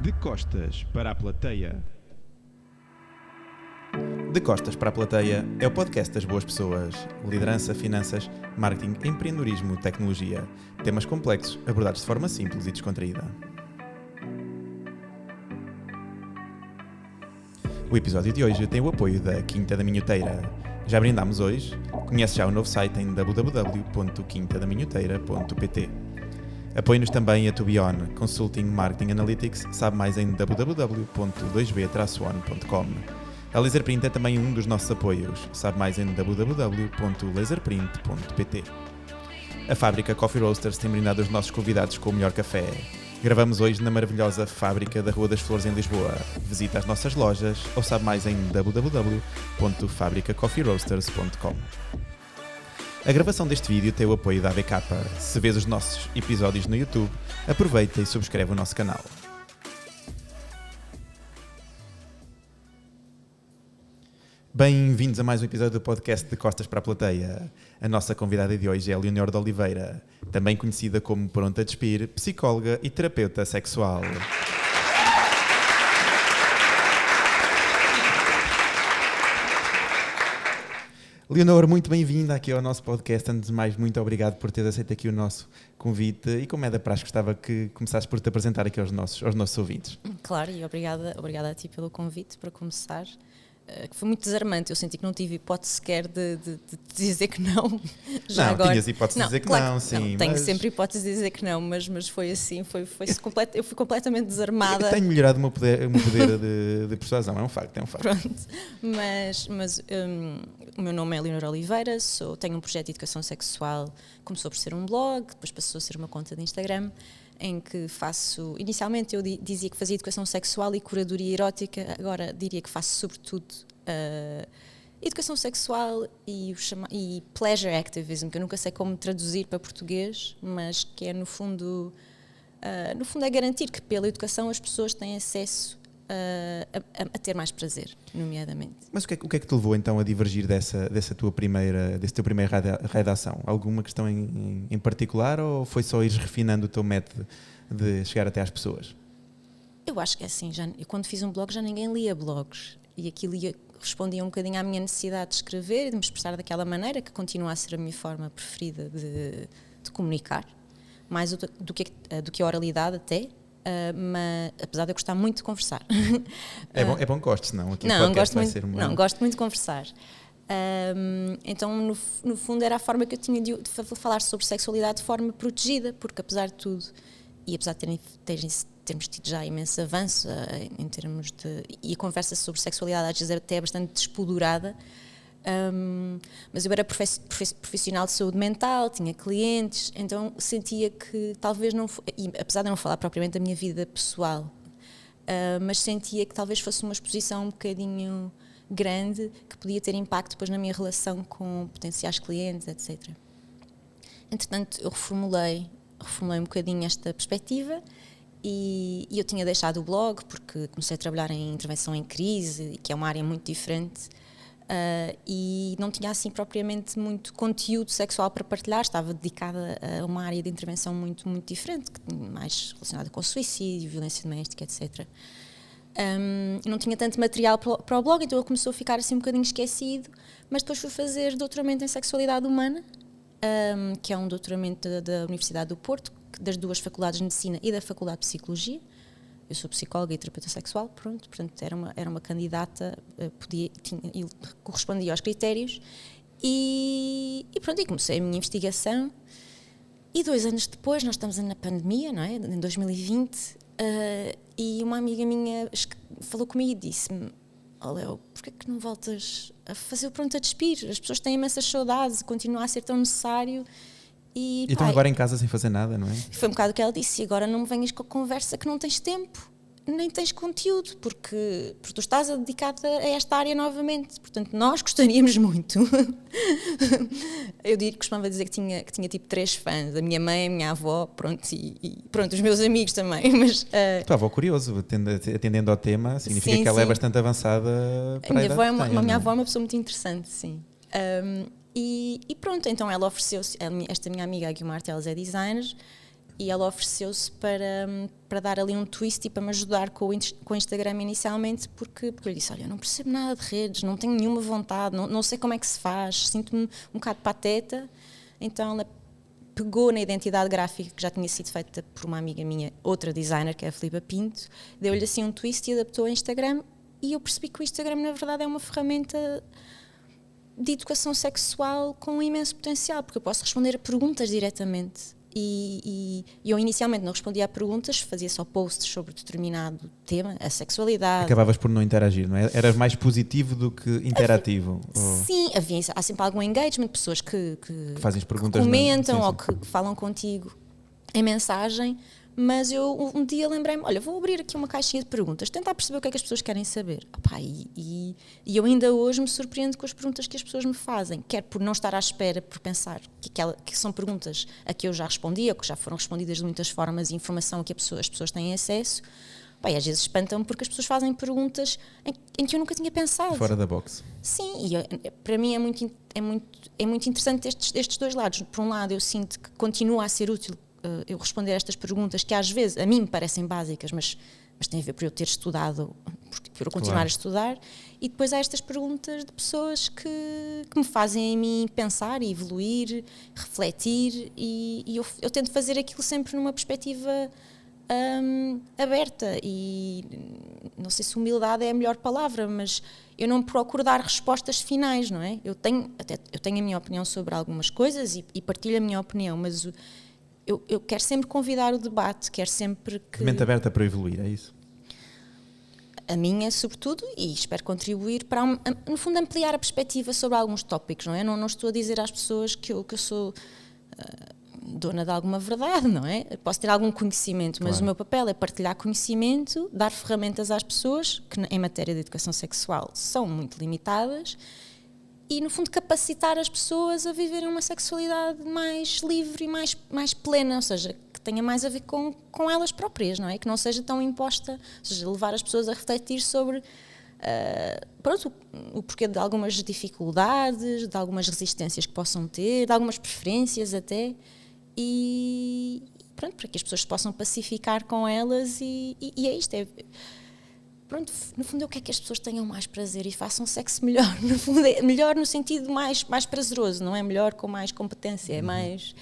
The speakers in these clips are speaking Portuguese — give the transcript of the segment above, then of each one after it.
De costas para a plateia. De Costas para a Plateia é o podcast das boas pessoas. Liderança, finanças, marketing, empreendedorismo, tecnologia. Temas complexos abordados de forma simples e descontraída. O episódio de hoje tem o apoio da Quinta da Minhoteira. Já brindámos hoje? Conhece já o novo site em www.quintadaminhoteira.pt. Apoie-nos também a Tubion, Consulting Marketing Analytics, sabe mais em www.2b-on.com. A Laserprint é também um dos nossos apoios, sabe mais em www.laserprint.pt. A fábrica Coffee Roasters tem brindado os nossos convidados com o melhor café. Gravamos hoje na maravilhosa fábrica da Rua das Flores em Lisboa. Visita as nossas lojas ou sabe mais em www.fabricacoffeeroasters.com. A gravação deste vídeo tem o apoio da ABK. Se vês os nossos episódios no YouTube, aproveita e subscreve o nosso canal. Bem-vindos a mais um episódio do podcast De Costas para a Plateia. A nossa convidada de hoje é a Leonor de Oliveira, também conhecida como Pronta a Despir, psicóloga e terapeuta sexual. Leonor, muito bem-vinda aqui ao nosso podcast. Antes de mais, muito obrigado por teres aceito aqui o nosso convite. E como é da praxe, gostava que começasses por te apresentar aqui aos nossos ouvintes. Claro, e obrigada a ti pelo convite para começar. Que foi muito desarmante, eu senti que não tive hipótese sequer de dizer que não. Já não, agora. Tinhas hipótese de dizer que claro, não, sim. Tenho sempre hipótese de dizer que não, mas foi assim, eu fui completamente desarmada. Eu tenho melhorado o meu poder de persuasão, é um facto. Pronto, mas o meu nome é Leonor Oliveira, tenho um projeto de educação sexual, começou por ser um blog, depois passou a ser uma conta de Instagram, em que inicialmente eu dizia que fazia educação sexual e curadoria erótica, agora diria que faço sobretudo educação sexual e pleasure activism, que eu nunca sei como traduzir para português, mas que é no fundo é garantir que pela educação as pessoas têm acesso a ter mais prazer, nomeadamente. Mas o que é que te levou então a divergir desse teu primeiro raio de ação? Alguma questão em particular ou foi só ires refinando o teu método de chegar até às pessoas? Eu acho que é assim, eu quando fiz um blog já ninguém lia blogs e aquilo respondia um bocadinho à minha necessidade de escrever e de me expressar daquela maneira, que continua a ser a minha forma preferida de comunicar, mais do que a oralidade até. Mas apesar de eu gostar muito de conversar. É bom que gostes, não? Aqui não, gosto muito de conversar. Então, no fundo, era a forma que eu tinha de falar sobre sexualidade de forma protegida, porque apesar de tudo, e apesar de termos tido já imenso avanço em termos de... E a conversa sobre sexualidade às vezes até é bastante despodurada, mas eu era profissional de saúde mental, tinha clientes, então sentia que talvez não, e apesar de não falar propriamente da minha vida pessoal, mas sentia que talvez fosse uma exposição um bocadinho grande que podia ter impacto depois na minha relação com potenciais clientes, etc. Entretanto, eu reformulei um bocadinho esta perspectiva e eu tinha deixado o blog porque comecei a trabalhar em intervenção em crise, que é uma área muito diferente. E não tinha assim propriamente muito conteúdo sexual para partilhar, estava dedicada a uma área de intervenção muito, muito diferente, mais relacionada com suicídio, violência doméstica, etc. Não tinha tanto material para o blog, então ele começou a ficar assim um bocadinho esquecido, mas depois fui fazer doutoramento em sexualidade humana, que é um doutoramento da Universidade do Porto, das duas faculdades de medicina e da faculdade de psicologia. Eu sou psicóloga e terapeuta sexual, portanto era uma candidata, correspondia aos critérios e comecei a minha investigação. E 2 anos depois, nós estamos na pandemia, não é? Em 2020, e uma amiga minha falou comigo e disse-me: "Oh, Léo, porquê que não voltas a fazer o Pronto a Despir? As pessoas têm imensas saudades, continua a ser tão necessário." E estão agora em casa sem fazer nada, não é? Foi um bocado o que ela disse: "E agora não me venhas com a conversa que não tens tempo, nem tens conteúdo, porque tu estás dedicada a esta área novamente. Portanto, nós gostaríamos muito." Eu costumava dizer que tinha tipo 3 fãs: a minha mãe, a minha avó, e os meus amigos também. Mas tua avó, curioso, atendendo ao tema, significa que ela é bastante avançada para a idade que tem, a minha avó é uma pessoa muito interessante, sim. E pronto, então ela ofereceu-se, esta minha amiga, a Guilmar Teles, é designer, e ela ofereceu-se para dar ali um twist e para me ajudar com o Instagram inicialmente, porque eu lhe disse, olha, eu não percebo nada de redes, não tenho nenhuma vontade, não sei como é que se faz, sinto-me um bocado pateta. Então ela pegou na identidade gráfica que já tinha sido feita por uma amiga minha, outra designer, que é a Filipa Pinto, deu-lhe assim um twist e adaptou ao Instagram, e eu percebi que o Instagram na verdade é uma ferramenta de educação sexual com um imenso potencial, porque eu posso responder a perguntas diretamente. E eu inicialmente não respondia a perguntas, fazia só posts sobre determinado tema, a sexualidade. Acabavas por não interagir, não é? Eras mais positivo do que interativo? Sim, há sempre algum engagement, pessoas que fazem as perguntas, que comentam sim, ou que falam contigo em mensagem, mas eu um dia lembrei-me, olha, vou abrir aqui uma caixinha de perguntas, tentar perceber o que é que as pessoas querem saber. E eu ainda hoje me surpreendo com as perguntas que as pessoas me fazem, quer por não estar à espera, por pensar que são perguntas a que eu já respondi, ou que já foram respondidas de muitas formas, e informação a que as pessoas têm acesso. E às vezes espantam-me porque as pessoas fazem perguntas em que eu nunca tinha pensado. Fora da box. Sim, e para mim é muito interessante estes dois lados. Por um lado, eu sinto que continua a ser útil eu responder a estas perguntas que às vezes a mim me parecem básicas, mas tem a ver por eu ter estudado, por eu continuar a estudar, e depois há estas perguntas de pessoas que me fazem em mim pensar e evoluir, refletir, e eu tento fazer aquilo sempre numa perspectiva aberta, e não sei se humildade é a melhor palavra, mas eu não procuro dar respostas finais, não é? Eu tenho a minha opinião sobre algumas coisas e partilho a minha opinião, mas eu quero sempre convidar o debate, quero sempre que... Mente aberta para evoluir, é isso? A minha, sobretudo, e espero contribuir para, no fundo, ampliar a perspectiva sobre alguns tópicos, não é? Não estou a dizer às pessoas que eu sou dona de alguma verdade, não é? Eu posso ter algum conhecimento, mas o meu papel é partilhar conhecimento, dar ferramentas às pessoas, que em matéria de educação sexual são muito limitadas, e, no fundo, capacitar as pessoas a viverem uma sexualidade mais livre e mais plena, ou seja, que tenha mais a ver com elas próprias, não é? Que não seja tão imposta, ou seja, levar as pessoas a refletir sobre o porquê de algumas dificuldades, de algumas resistências que possam ter, de algumas preferências até, e pronto, para que as pessoas se possam pacificar com elas, e é isto, pronto, no fundo eu quero que as pessoas tenham mais prazer e façam sexo melhor, no fundo é melhor no sentido mais prazeroso, não é melhor com mais competência, é mais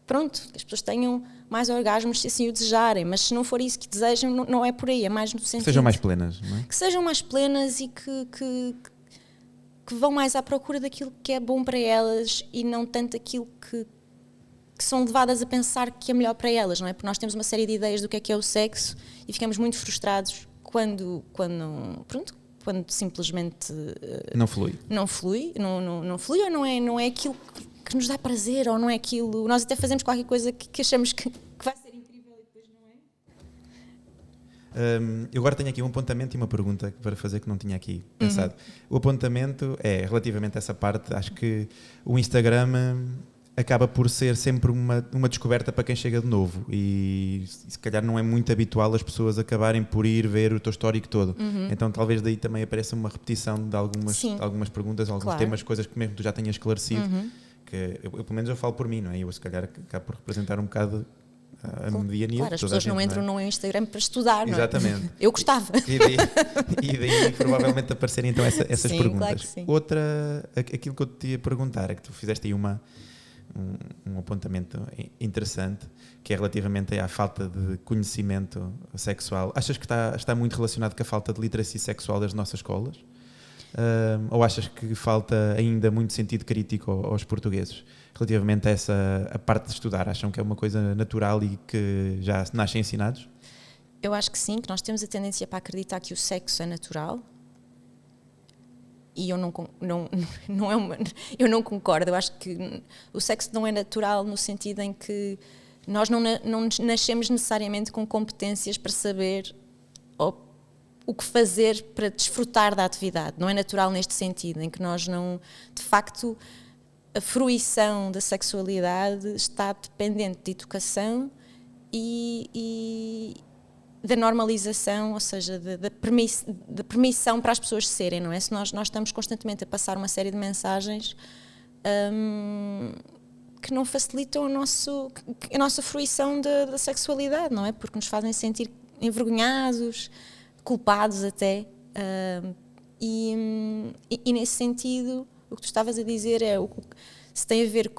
pronto, que as pessoas tenham mais orgasmos se assim o desejarem, mas se não for isso que desejam, não é por aí, é mais no sentido... Que sejam mais plenas, não é? Que sejam mais plenas e que vão mais à procura daquilo que é bom para elas e não tanto aquilo que são levadas a pensar que é melhor para elas, não é? Porque nós temos uma série de ideias do que é o sexo e ficamos muito frustrados quando simplesmente não flui, não flui ou não é aquilo que nos dá prazer, ou não é aquilo, nós até fazemos qualquer coisa que achamos que vai ser incrível e depois não é. Eu agora tenho aqui um apontamento e uma pergunta para fazer que não tinha aqui pensado. O apontamento é relativamente a essa parte, acho que o Instagram acaba por ser sempre uma descoberta para quem chega de novo, e se calhar não é muito habitual as pessoas acabarem por ir ver o teu histórico todo. Então talvez daí também apareça uma repetição de algumas perguntas, alguns temas, coisas que mesmo tu já tenhas esclarecido, que eu, pelo menos eu falo por mim, não é? Eu se calhar acabo por representar um bocado a mediania. Claro, as pessoas não entram no Instagram para estudar, não é? Exatamente. Eu gostava. E daí provavelmente aparecerem então essas sim, perguntas. Claro que sim. Outra, aquilo que eu te ia perguntar é que tu fizeste aí um apontamento interessante, que é relativamente à falta de conhecimento sexual. Achas que está muito relacionado com a falta de literacia sexual das nossas escolas? Ou achas que falta ainda muito sentido crítico aos portugueses relativamente a parte de estudar? Acham que é uma coisa natural e que já nascem ensinados? Eu acho que sim, que nós temos a tendência para acreditar que o sexo é natural. E eu não concordo. Eu acho que o sexo não é natural no sentido em que nós não nascemos necessariamente com competências para saber o que fazer para desfrutar da atividade. Não é natural neste sentido, em que nós não... De facto, a fruição da sexualidade está dependente de educação e da normalização, ou seja, da permissão para as pessoas serem, não é? Se nós estamos constantemente a passar uma série de mensagens que não facilitam a nossa fruição da sexualidade, não é? Porque nos fazem sentir envergonhados, culpados até. E nesse sentido, o que tu estavas a dizer é se tem a ver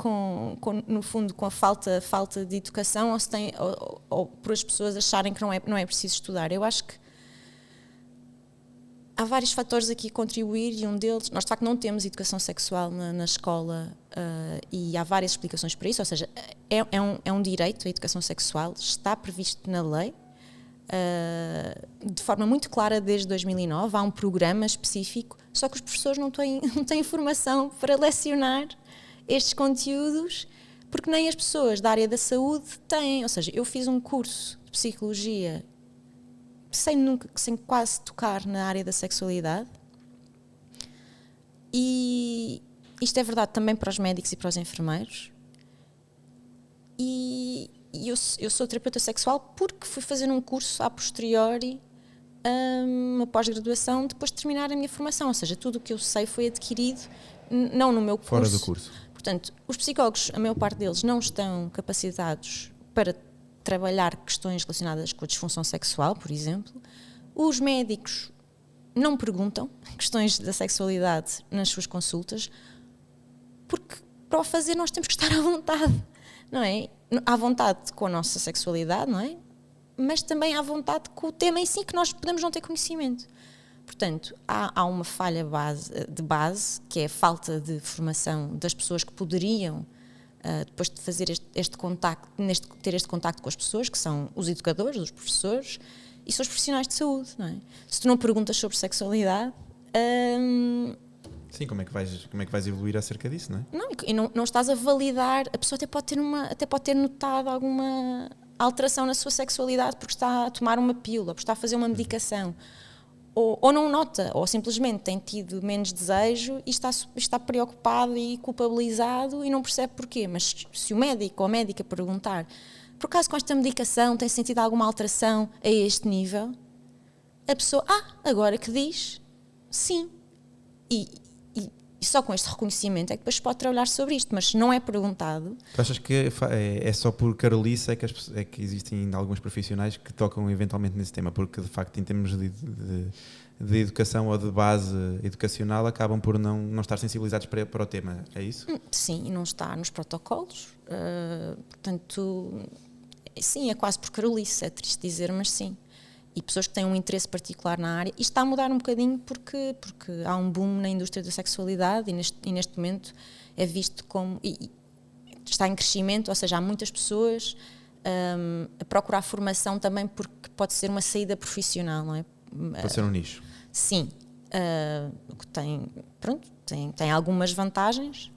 no fundo, com a falta de educação ou por as pessoas acharem que não é preciso estudar. Eu acho que há vários fatores aqui a contribuir e um deles, nós de facto não temos educação sexual na escola e há várias explicações para isso, ou seja, é um direito a educação sexual, está previsto na lei, de forma muito clara desde 2009, há um programa específico, só que os professores não têm formação para lecionar estes conteúdos, porque nem as pessoas da área da saúde têm, ou seja, eu fiz um curso de psicologia sem quase tocar na área da sexualidade, e isto é verdade também para os médicos e para os enfermeiros, e eu sou terapeuta sexual porque fui fazer um curso a posteriori, uma pós-graduação, depois de terminar a minha formação, ou seja, tudo o que eu sei foi adquirido não no meu curso. Fora do curso. Portanto, os psicólogos, a maior parte deles, não estão capacitados para trabalhar questões relacionadas com a disfunção sexual, por exemplo. Os médicos não perguntam questões da sexualidade nas suas consultas, porque para o fazer nós temos que estar à vontade, não é? À vontade com a nossa sexualidade, não é? Mas também à vontade com o tema em si, que nós podemos não ter conhecimento. Portanto, há uma falha de base, que é a falta de formação das pessoas que poderiam, depois de fazer este contacto, ter este contacto com as pessoas, que são os educadores, os professores, e são os profissionais de saúde, não é? Se tu não perguntas sobre sexualidade... Sim, como é que vais evoluir acerca disso, não é? Não, e não estás a validar, a pessoa até pode ter notado alguma alteração na sua sexualidade porque está a tomar uma pílula, porque está a fazer uma medicação. Ou não nota, ou simplesmente tem tido menos desejo e está preocupado e culpabilizado e não percebe porquê. Mas se o médico ou a médica perguntar, por acaso com esta medicação tem sentido alguma alteração a este nível? A pessoa, agora que diz, sim. E só com este reconhecimento é que depois se pode trabalhar sobre isto, mas se não é perguntado... Tu achas que é só por carolice é que existem alguns profissionais que tocam eventualmente nesse tema? Porque, de facto, em termos de educação ou de base educacional, acabam por não estar sensibilizados para o tema, é isso? Sim, e não está nos protocolos. Portanto, sim, é quase por carolice, é triste dizer, mas sim. E pessoas que têm um interesse particular na área. Isto está a mudar um bocadinho porque há um boom na indústria da sexualidade e neste momento é visto como... E está em crescimento, ou seja, há muitas pessoas a procurar formação também porque pode ser uma saída profissional, não é? Pode ser um nicho. Sim. Tem algumas vantagens,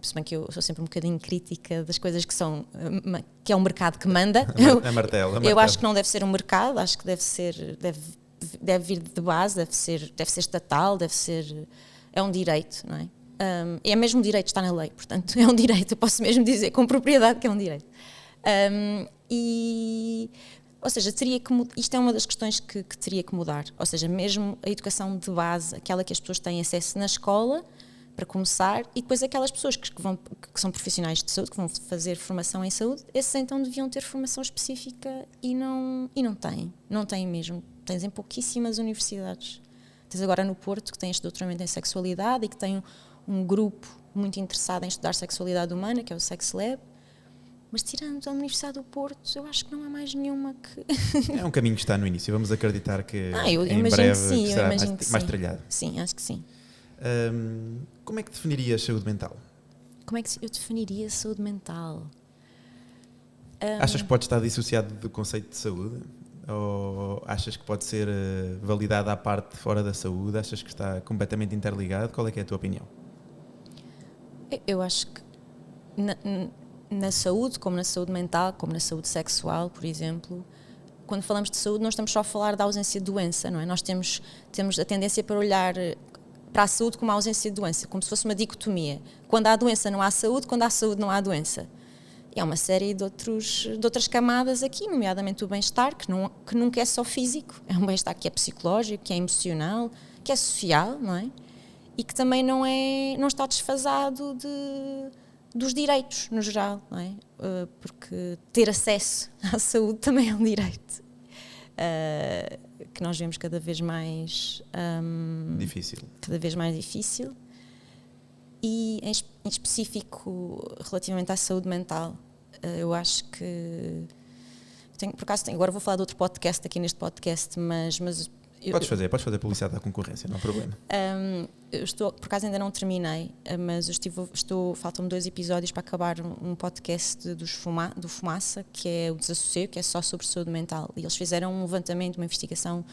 se bem que eu sou sempre um bocadinho crítica das coisas que é um mercado que manda. A martelo. Eu acho que não deve ser um mercado, acho que deve vir de base, deve ser estatal, é um direito, não é? É mesmo direito, está na lei, portanto é um direito, eu posso mesmo dizer com propriedade que é um direito. Ou seja, isto é uma das questões que teria que mudar, ou seja, mesmo a educação de base, aquela que as pessoas têm acesso na escola, para começar, e depois aquelas pessoas que são profissionais de saúde, que vão fazer formação em saúde, esses então deviam ter formação específica e não têm mesmo. Tens em pouquíssimas universidades. Tens agora no Porto, que tem este doutoramento em sexualidade e que tem um grupo muito interessado em estudar sexualidade humana, que é o Sex Lab, mas tirando a Universidade do Porto, eu acho que não há mais nenhuma que... É um caminho que está no início, vamos acreditar que eu em breve será mais trilhado. Sim, acho que sim. Como é que definirias saúde mental? Como é que eu definiria saúde mental? Achas que pode estar dissociado do conceito de saúde? Ou achas que pode ser validado à parte fora da saúde? Achas que está completamente interligado? Qual é que é a tua opinião? Eu acho que na saúde, como na saúde mental, como na saúde sexual, por exemplo, quando falamos de saúde, não estamos só a falar da ausência de doença, não é? Nós temos a tendência para olhar para a saúde como a ausência de doença, como se fosse uma dicotomia. Quando há doença não há saúde, quando há saúde não há doença. E há uma série de outras camadas aqui, nomeadamente o bem-estar, que nunca é só físico, é um bem-estar que é psicológico, que é emocional, que é social, não é? E que também não está desfasado dos direitos no geral, não é? Porque ter acesso à saúde também é um direito que nós vemos cada vez mais difícil. E em específico relativamente à saúde mental, eu acho que agora vou falar de outro podcast aqui neste podcast, mas podes fazer publicidade da concorrência, não há problema. Por acaso ainda não terminei, mas faltam-me 2 episódios para acabar um podcast do Fumaça, que é o Desassossego, que é só sobre saúde mental. E eles fizeram um levantamento, uma investigação,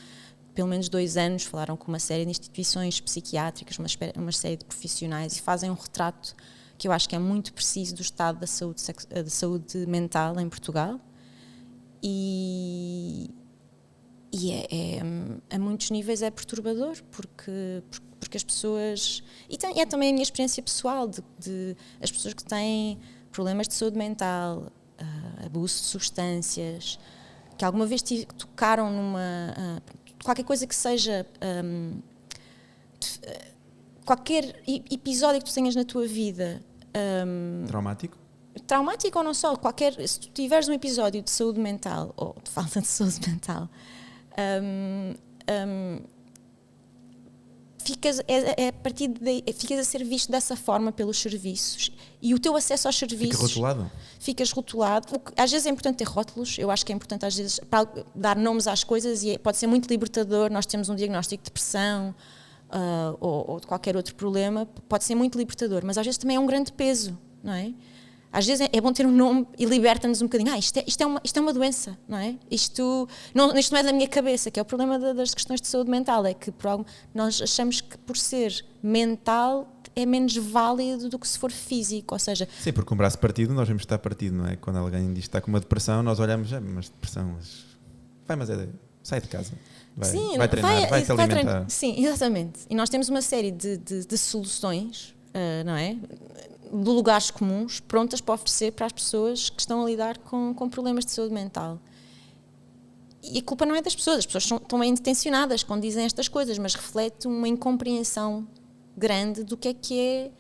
pelo menos 2 anos, falaram com uma série de instituições psiquiátricas, uma série de profissionais, e fazem um retrato que eu acho que é muito preciso do estado da saúde mental em Portugal. E a muitos níveis é perturbador, porque as pessoas... E é também a minha experiência pessoal de as pessoas que têm problemas de saúde mental, abuso de substâncias, que alguma vez tocaram numa... qualquer coisa que seja... qualquer episódio que tu tenhas na tua vida... Traumático ou não só, se tu tiveres um episódio de saúde mental, ou de falta de saúde mental... a partir daí, ficas a ser visto dessa forma pelos serviços, e o teu acesso aos serviços ficas rotulado. Às vezes é importante ter rótulos, eu acho que é importante às vezes para dar nomes às coisas, e pode ser muito libertador. Nós temos um diagnóstico de depressão ou de qualquer outro problema, pode ser muito libertador, mas às vezes também é um grande peso, não é? Às vezes é bom ter um nome e liberta-nos um bocadinho. Isto é uma doença, não é? Isto não é da minha cabeça, que é o problema das questões de saúde mental, é que nós achamos que por ser mental é menos válido do que se for físico, ou seja... Sim, porque com o braço partido nós vemos que está partido, não é? Quando alguém diz que está com uma depressão, nós olhamos, mas depressão, sai de casa, vai treinar, vai te alimentar. Sim, exatamente. E nós temos uma série de soluções, não é? De lugares comuns, prontas para oferecer para as pessoas que estão a lidar com problemas de saúde mental. E a culpa não é das pessoas, as pessoas estão bem intencionadas quando dizem estas coisas, mas reflete uma incompreensão grande do que é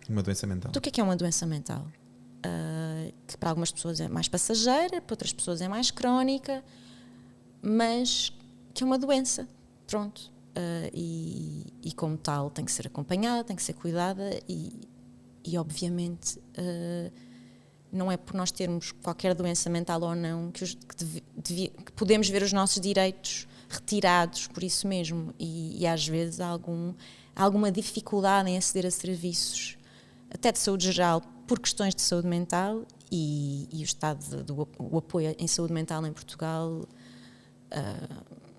uma doença mental. Do que é uma doença mental. Que para algumas pessoas é mais passageira, para outras pessoas é mais crónica, mas que é uma doença, pronto. E como tal tem que ser acompanhada, tem que ser cuidada, e obviamente não é por nós termos qualquer doença mental ou não que podemos ver os nossos direitos retirados por isso mesmo, e às vezes há alguma dificuldade em aceder a serviços até de saúde geral por questões de saúde mental, e o estado o apoio em saúde mental em Portugal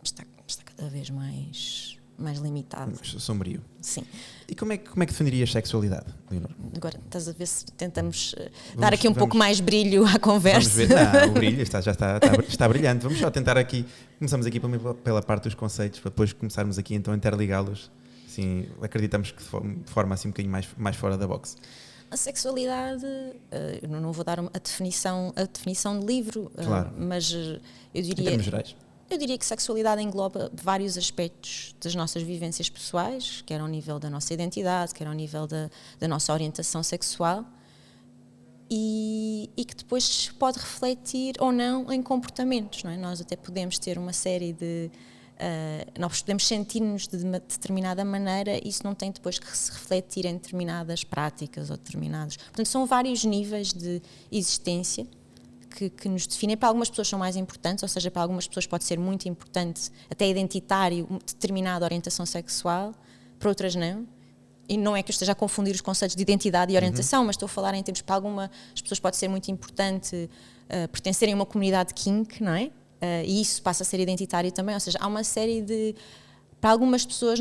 está cada vez mais limitado. Sombrio. Sim. E como é que definirias sexualidade, Leonor? Agora estás a ver se tentamos dar aqui pouco mais brilho à conversa. Vamos ver. O brilho está brilhante. Vamos só tentar aqui. Começamos aqui pela parte dos conceitos, para depois começarmos aqui então a interligá-los. Assim, acreditamos que de forma assim um bocadinho mais fora da box. A sexualidade, eu não vou dar a definição de livro, claro. Mas eu diria... Em termos gerais? Eu diria que sexualidade engloba vários aspectos das nossas vivências pessoais, quer ao nível da nossa identidade, quer ao nível da nossa orientação sexual, e que depois pode refletir ou não em comportamentos, não é? Nós até podemos ter uma série de... nós podemos sentir-nos de uma determinada maneira, e isso não tem depois que se refletir em determinadas práticas ou determinados... Portanto, são vários níveis de existência que nos definem. Para algumas pessoas são mais importantes, ou seja, para algumas pessoas pode ser muito importante, até identitário, determinada orientação sexual, para outras não. E não é que eu esteja a confundir os conceitos de identidade e orientação, mas estou a falar em termos, para algumas pessoas pode ser muito importante pertencerem a uma comunidade kink, não é? E isso passa a ser identitário também, ou seja, há uma série de... Para algumas pessoas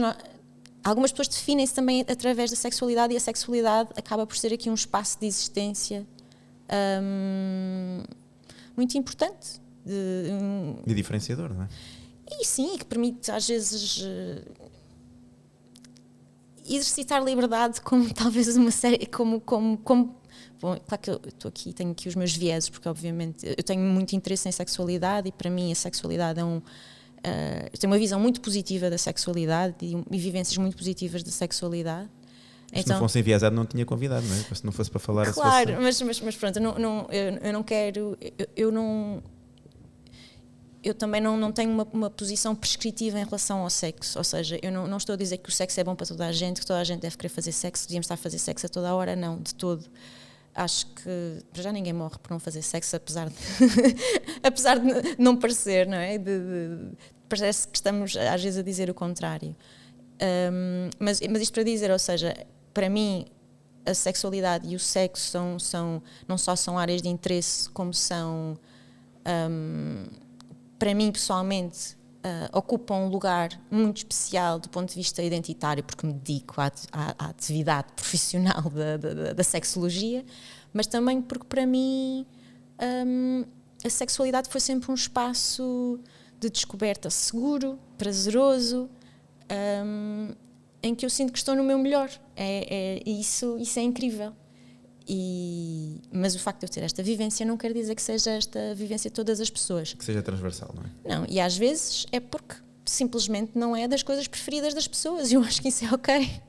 definem-se também através da sexualidade, e a sexualidade acaba por ser aqui um espaço de existência muito importante. E diferenciador, não é? E sim, que permite às vezes exercitar liberdade, como talvez uma série, bom, claro que eu estou aqui, tenho aqui os meus vieses, porque obviamente eu tenho muito interesse em sexualidade, e para mim a sexualidade é eu tenho uma visão muito positiva da sexualidade e vivências muito positivas da sexualidade, Se não fosse enviesado não tinha convidado, não é? Se não fosse para falar a sua claro, mas pronto, eu não quero, eu também não tenho uma posição prescritiva em relação ao sexo, ou seja, eu não estou a dizer que o sexo é bom para toda a gente, que toda a gente deve querer fazer sexo, devíamos estar a fazer sexo a toda a hora, não, de todo. Acho que para já ninguém morre por não fazer sexo, apesar de, apesar de não parecer, não é? Parece que estamos às vezes a dizer o contrário. Mas isto para dizer, ou seja, para mim a sexualidade e o sexo não só são áreas de interesse, como são, para mim pessoalmente, ocupam um lugar muito especial do ponto de vista identitário, porque me dedico à atividade profissional da sexologia, mas também porque para mim a sexualidade foi sempre um espaço de descoberta seguro, prazeroso, em que eu sinto que estou no meu melhor. Isso é incrível. Mas o facto de eu ter esta vivência não quer dizer que seja esta vivência de todas as pessoas. Que seja transversal, não é? Não, e às vezes é porque simplesmente não é das coisas preferidas das pessoas e eu acho que isso é ok.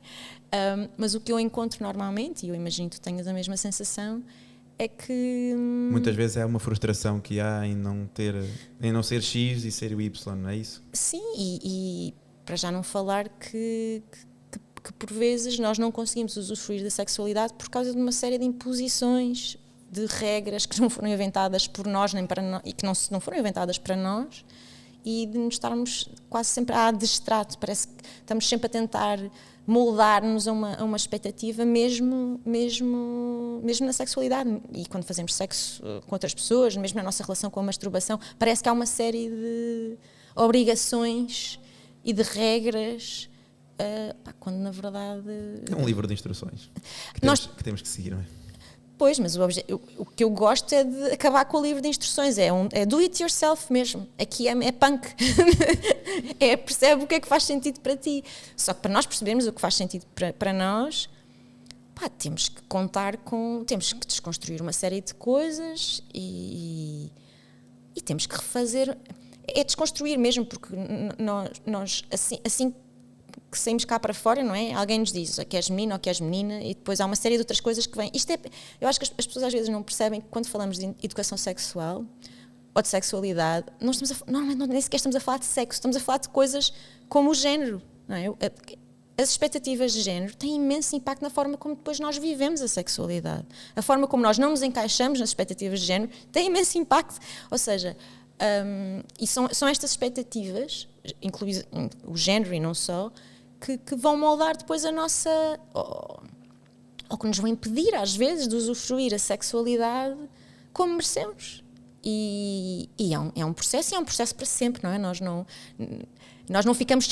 Mas o que eu encontro normalmente, e eu imagino que tu tenhas a mesma sensação, é que... Muitas vezes é uma frustração que há em não ser X e ser o Y, não é isso? Sim, e para já não falar que por vezes nós não conseguimos usufruir da sexualidade por causa de uma série de imposições, de regras que não foram inventadas por nós nem para nós, e que não foram inventadas para nós, e de nos estarmos quase sempre a adestrar, parece que estamos sempre a tentar moldar-nos a uma expectativa mesmo na sexualidade. E quando fazemos sexo com outras pessoas, mesmo na nossa relação com a masturbação, parece que há uma série de obrigações e de regras, quando na verdade... É um livro de instruções que temos que seguir, não é? Pois, mas o que eu gosto é de acabar com o livro de instruções, é do it yourself mesmo, aqui é punk, percebe o que é que faz sentido para ti, só que para nós percebermos o que faz sentido para nós, temos que temos que desconstruir uma série de coisas e temos que refazer, é desconstruir mesmo, porque nós assim que saímos cá para fora, não é? Alguém nos diz que és menino ou que és menina, e depois há uma série de outras coisas que vêm. Eu acho que as pessoas às vezes não percebem que quando falamos de educação sexual ou de sexualidade, normalmente nem sequer estamos a falar de sexo, estamos a falar de coisas como o género, não é? As expectativas de género têm imenso impacto na forma como depois nós vivemos a sexualidade. A forma como nós não nos encaixamos nas expectativas de género tem imenso impacto. Ou seja, e são estas expectativas, incluindo o género e não só, que vão moldar depois a nossa... Ou que nos vão impedir, às vezes, de usufruir a sexualidade como merecemos. E é um processo, e é um processo para sempre, não é? Nós não ficamos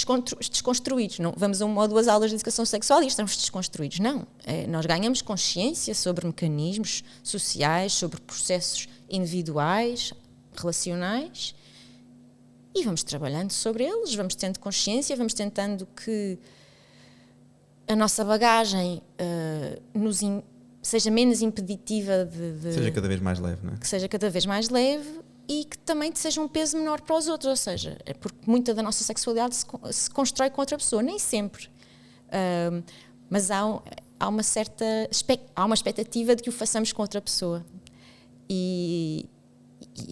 desconstruídos, não vamos a uma ou duas aulas de educação sexual e estamos desconstruídos, não. Nós ganhamos consciência sobre mecanismos sociais, sobre processos individuais, relacionais, e vamos trabalhando sobre eles, vamos tendo consciência, vamos tentando que a nossa bagagem seja menos impeditiva de... Seja cada vez mais leve, não é? Que seja cada vez mais leve e que também seja um peso menor para os outros, ou seja, é porque muita da nossa sexualidade se constrói com outra pessoa, nem sempre. Mas há uma expectativa de que o façamos com outra pessoa. E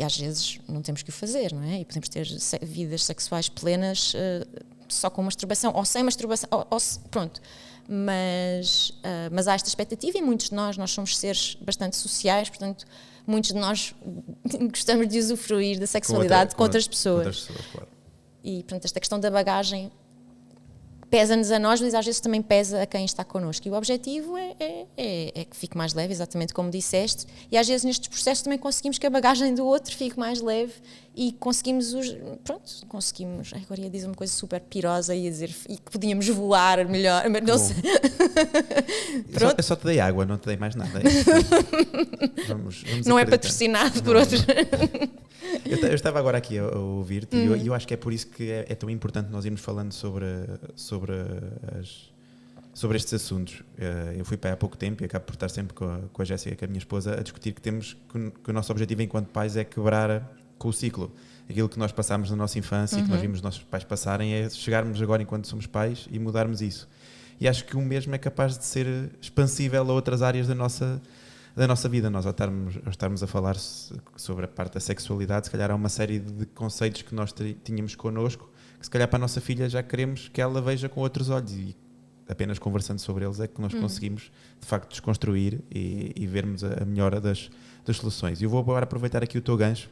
às vezes não temos que o fazer, não é? E podemos ter vidas sexuais plenas só com masturbação, ou sem masturbação, pronto. Mas há esta expectativa e muitos de nós somos seres bastante sociais, portanto, muitos de nós gostamos de usufruir da sexualidade com outras pessoas. Com outras pessoas, claro. E, portanto, esta questão da bagagem pesa-nos a nós, mas às vezes também pesa a quem está connosco. E o objetivo é que fique mais leve, exatamente como disseste, e às vezes nestes processos também conseguimos que a bagagem do outro fique mais leve e conseguimos, agora ia dizer uma coisa super pirosa, ia dizer e que podíamos voar melhor, mas não sei. Eu só te dei água, não te dei mais nada. Vamos não é patrocinado por outros. Eu estava agora aqui a ouvir-te e eu acho que é por isso que é tão importante nós irmos falando sobre estes assuntos. Eu fui para aí há pouco tempo e acabo por estar sempre com a Jéssica, com a minha esposa, a discutir que o nosso objetivo enquanto pais é quebrar com o ciclo. Aquilo que nós passámos na nossa infância e que nós vimos os nossos pais passarem é chegarmos agora enquanto somos pais e mudarmos isso. e acho que o mesmo é capaz de ser expansível a outras áreas da nossa vida. Nós, ao estarmos a falar sobre a parte da sexualidade, se calhar há uma série de conceitos que nós tínhamos connosco, que se calhar para a nossa filha já queremos que ela veja com outros olhos, e apenas conversando sobre eles é que nós conseguimos, de facto, desconstruir e vermos a melhora das soluções. E eu vou agora aproveitar aqui o teu gancho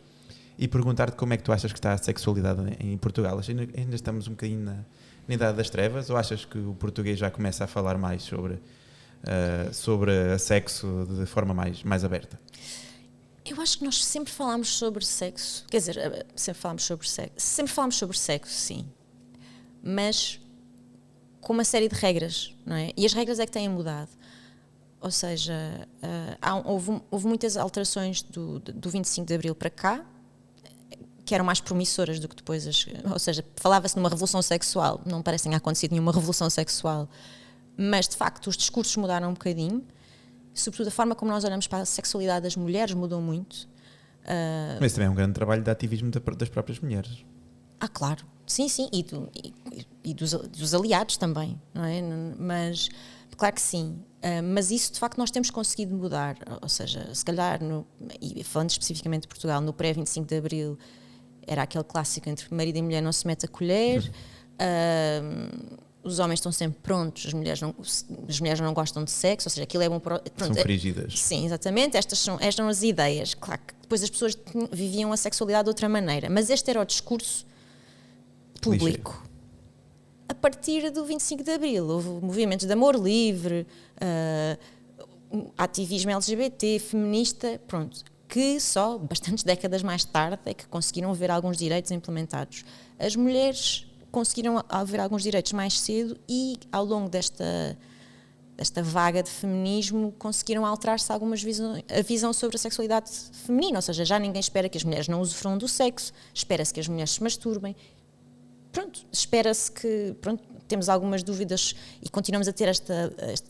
e perguntar-te como é que tu achas que está a sexualidade em Portugal. Ainda estamos um bocadinho na idade das trevas, ou achas que o português já começa a falar mais sobre sexo de forma mais aberta? Eu acho que nós sempre falámos sobre sexo, quer dizer, sempre falámos sobre sexo, sim, mas com uma série de regras, não é? E as regras é que têm mudado. Ou seja, houve muitas alterações do 25 de Abril para cá, que eram mais promissoras do que depois ou seja, falava-se numa revolução sexual, não parece que tenha acontecido nenhuma revolução sexual, mas de facto os discursos mudaram um bocadinho, sobretudo a forma como nós olhamos para a sexualidade das mulheres mudou muito. Mas também é um grande trabalho de ativismo das próprias mulheres. Claro, sim, e dos aliados também, não é? Mas, claro que sim, mas isso de facto nós temos conseguido mudar, ou seja, se calhar, e falando especificamente de Portugal, no pré-25 de Abril, era aquele clássico entre marido e mulher não se mete a colher, os homens estão sempre prontos, as mulheres não gostam de sexo, ou seja, aquilo é bom para... São frígidas. Sim, exatamente, estas são as ideias. Claro que depois as pessoas viviam a sexualidade de outra maneira, mas este era o discurso público. Clichê. A partir do 25 de Abril, houve movimentos de amor livre, ativismo LGBT, feminista, pronto, que só bastantes décadas mais tarde é que conseguiram ver alguns direitos implementados. As mulheres conseguiram ver alguns direitos mais cedo e, ao longo desta vaga de feminismo, conseguiram alterar-se algumas a visão sobre a sexualidade feminina, ou seja, já ninguém espera que as mulheres não usufruam do sexo, espera-se que as mulheres se masturbem. Pronto, espera-se que, temos algumas dúvidas e continuamos a ter este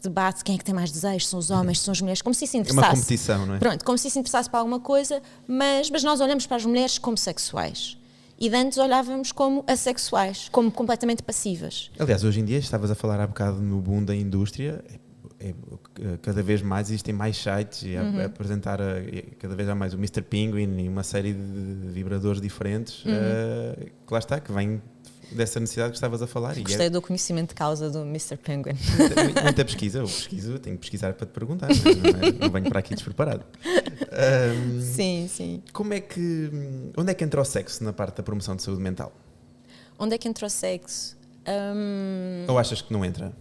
debate, quem é que tem mais desejos, são os homens, são as mulheres, como se isso interessasse. É uma competição, não é? Pronto, como se isso interessasse para alguma coisa, mas nós olhamos para as mulheres como sexuais. E de antes olhávamos como assexuais, como completamente passivas. Aliás, hoje em dia, estavas a falar há bocado no boom da indústria, cada vez mais existem mais sites a apresentar cada vez há mais o Mr. Penguin e uma série de vibradores diferentes, que lá está, que vem dessa necessidade que estavas a falar. Gostei do conhecimento de causa do Mr. Penguin. Muita pesquisa, eu tenho que pesquisar para te perguntar, não venho para aqui despreparado. Sim. Onde é que entra o sexo na parte da promoção de saúde mental? Onde é que entra o sexo? Ou achas que não entra?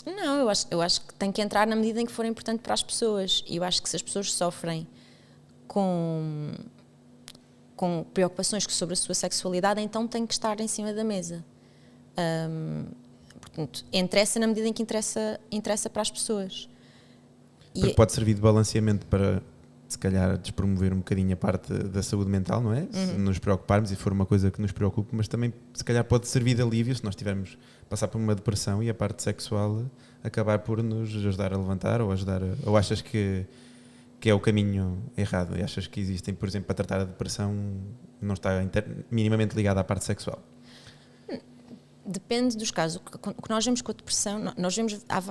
Não, eu acho que tem que entrar na medida em que for importante para as pessoas. E eu acho que se as pessoas sofrem com preocupações sobre a sua sexualidade, então tem que estar em cima da mesa. Portanto, interessa na medida em que interessa para as pessoas. Porque pode servir de balanceamento para, se calhar, despromover um bocadinho a parte da saúde mental, não é? Se nos preocuparmos e for uma coisa que nos preocupe, mas também, se calhar, pode servir de alívio se nós tivermos passar por uma depressão e a parte sexual acabar por nos ajudar a levantar ou achas que é o caminho errado? E achas que existem, por exemplo, para tratar a depressão, não está minimamente ligada à parte sexual? Depende dos casos. O que nós vemos com a depressão, nós vemos a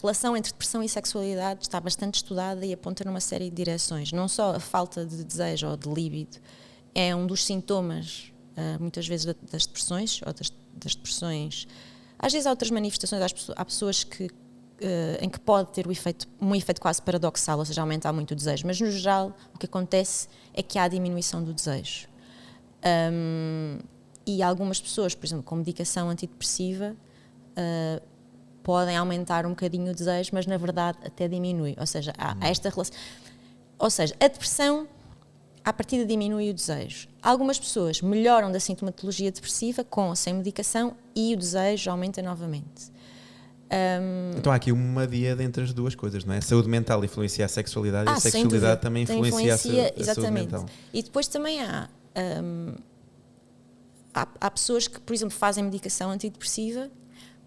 relação entre depressão e sexualidade está bastante estudada e aponta numa série de direções. Não só a falta de desejo ou de líbido é um dos sintomas, muitas vezes, das depressões, ou das depressões. Às vezes há outras manifestações, há pessoas em que pode ter um efeito quase paradoxal, ou seja, aumentar muito o desejo, mas no geral o que acontece é que há a diminuição do desejo. E algumas pessoas, por exemplo, com medicação antidepressiva, podem aumentar um bocadinho o desejo, mas na verdade até diminui, ou seja, há esta relação. Ou seja, a depressão à partida diminui o desejo. Algumas pessoas melhoram da sintomatologia depressiva com ou sem medicação e o desejo aumenta novamente. Então há aqui uma dieta entre as duas coisas, não é? A saúde mental influencia a sexualidade e a sexualidade também influencia a saúde mental. E depois também há pessoas que, por exemplo, fazem medicação antidepressiva,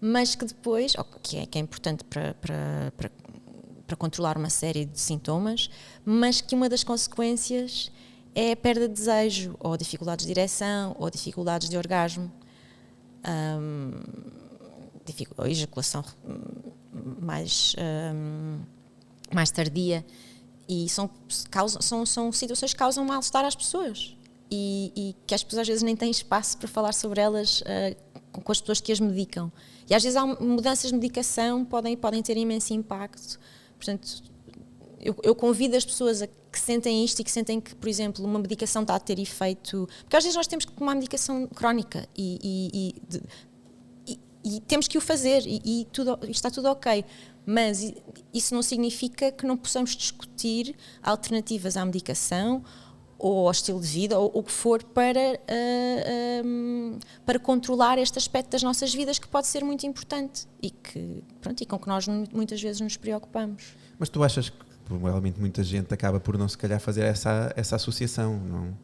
mas que depois, que é importante para controlar uma série de sintomas, mas que uma das consequências é a perda de desejo, ou dificuldades de ereção, ou dificuldades de orgasmo. ou ejaculação mais tardia, e são situações que causam mal-estar às pessoas e que as pessoas às vezes nem têm espaço para falar sobre elas com as pessoas que as medicam. E às vezes há mudanças de medicação podem ter imenso impacto. Portanto, eu convido as pessoas que sentem isto e que sentem que, por exemplo, uma medicação está a ter efeito... Porque às vezes nós temos que tomar medicação crónica e temos que o fazer e está tudo ok. Mas isso não significa que não possamos discutir alternativas à medicação ou ao estilo de vida, ou o que for, para controlar este aspecto das nossas vidas que pode ser muito importante e com que nós muitas vezes nos preocupamos. Mas tu achas que provavelmente muita gente acaba por não se calhar fazer essa associação, não?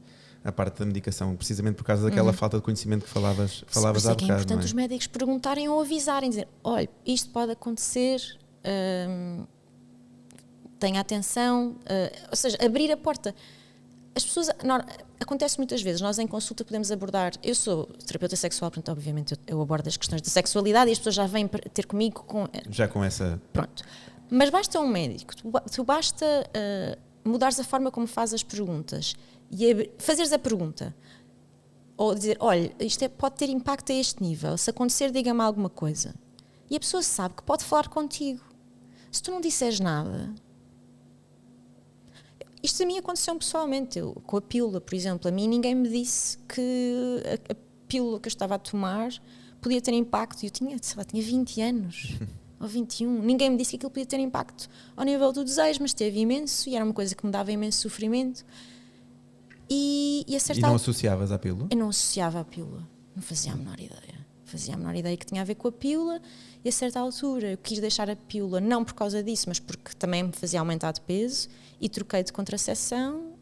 A parte da medicação, precisamente por causa daquela falta de conhecimento que falavas há bocado. É importante os médicos perguntarem ou avisarem, dizer, olha, isto pode acontecer, tenha atenção, ou seja, abrir a porta. As pessoas, acontece muitas vezes, nós em consulta podemos abordar, eu sou terapeuta sexual, portanto obviamente eu abordo as questões da sexualidade e as pessoas já vêm ter comigo já com essa... Pronto. Mas basta um médico, tu basta mudares a forma como fazes as perguntas e fazeres a pergunta, ou dizer, olha, isto pode ter impacto a este nível, se acontecer diga-me alguma coisa. E a pessoa sabe que pode falar contigo. Se tu não disseres nada... Isto a mim aconteceu pessoalmente, com a pílula, por exemplo. A mim ninguém me disse que a pílula que eu estava a tomar podia ter impacto. Eu tinha 20 anos, ou 21. Ninguém me disse que aquilo podia ter impacto ao nível do desejo, mas teve imenso, e era uma coisa que me dava imenso sofrimento. E não associavas à pílula? Eu não associava à pílula, não fazia a menor ideia. Fazia a menor ideia que tinha a ver com a pílula, e a certa altura eu quis deixar a pílula, não por causa disso, mas porque também me fazia aumentar de peso, e troquei de contracepção,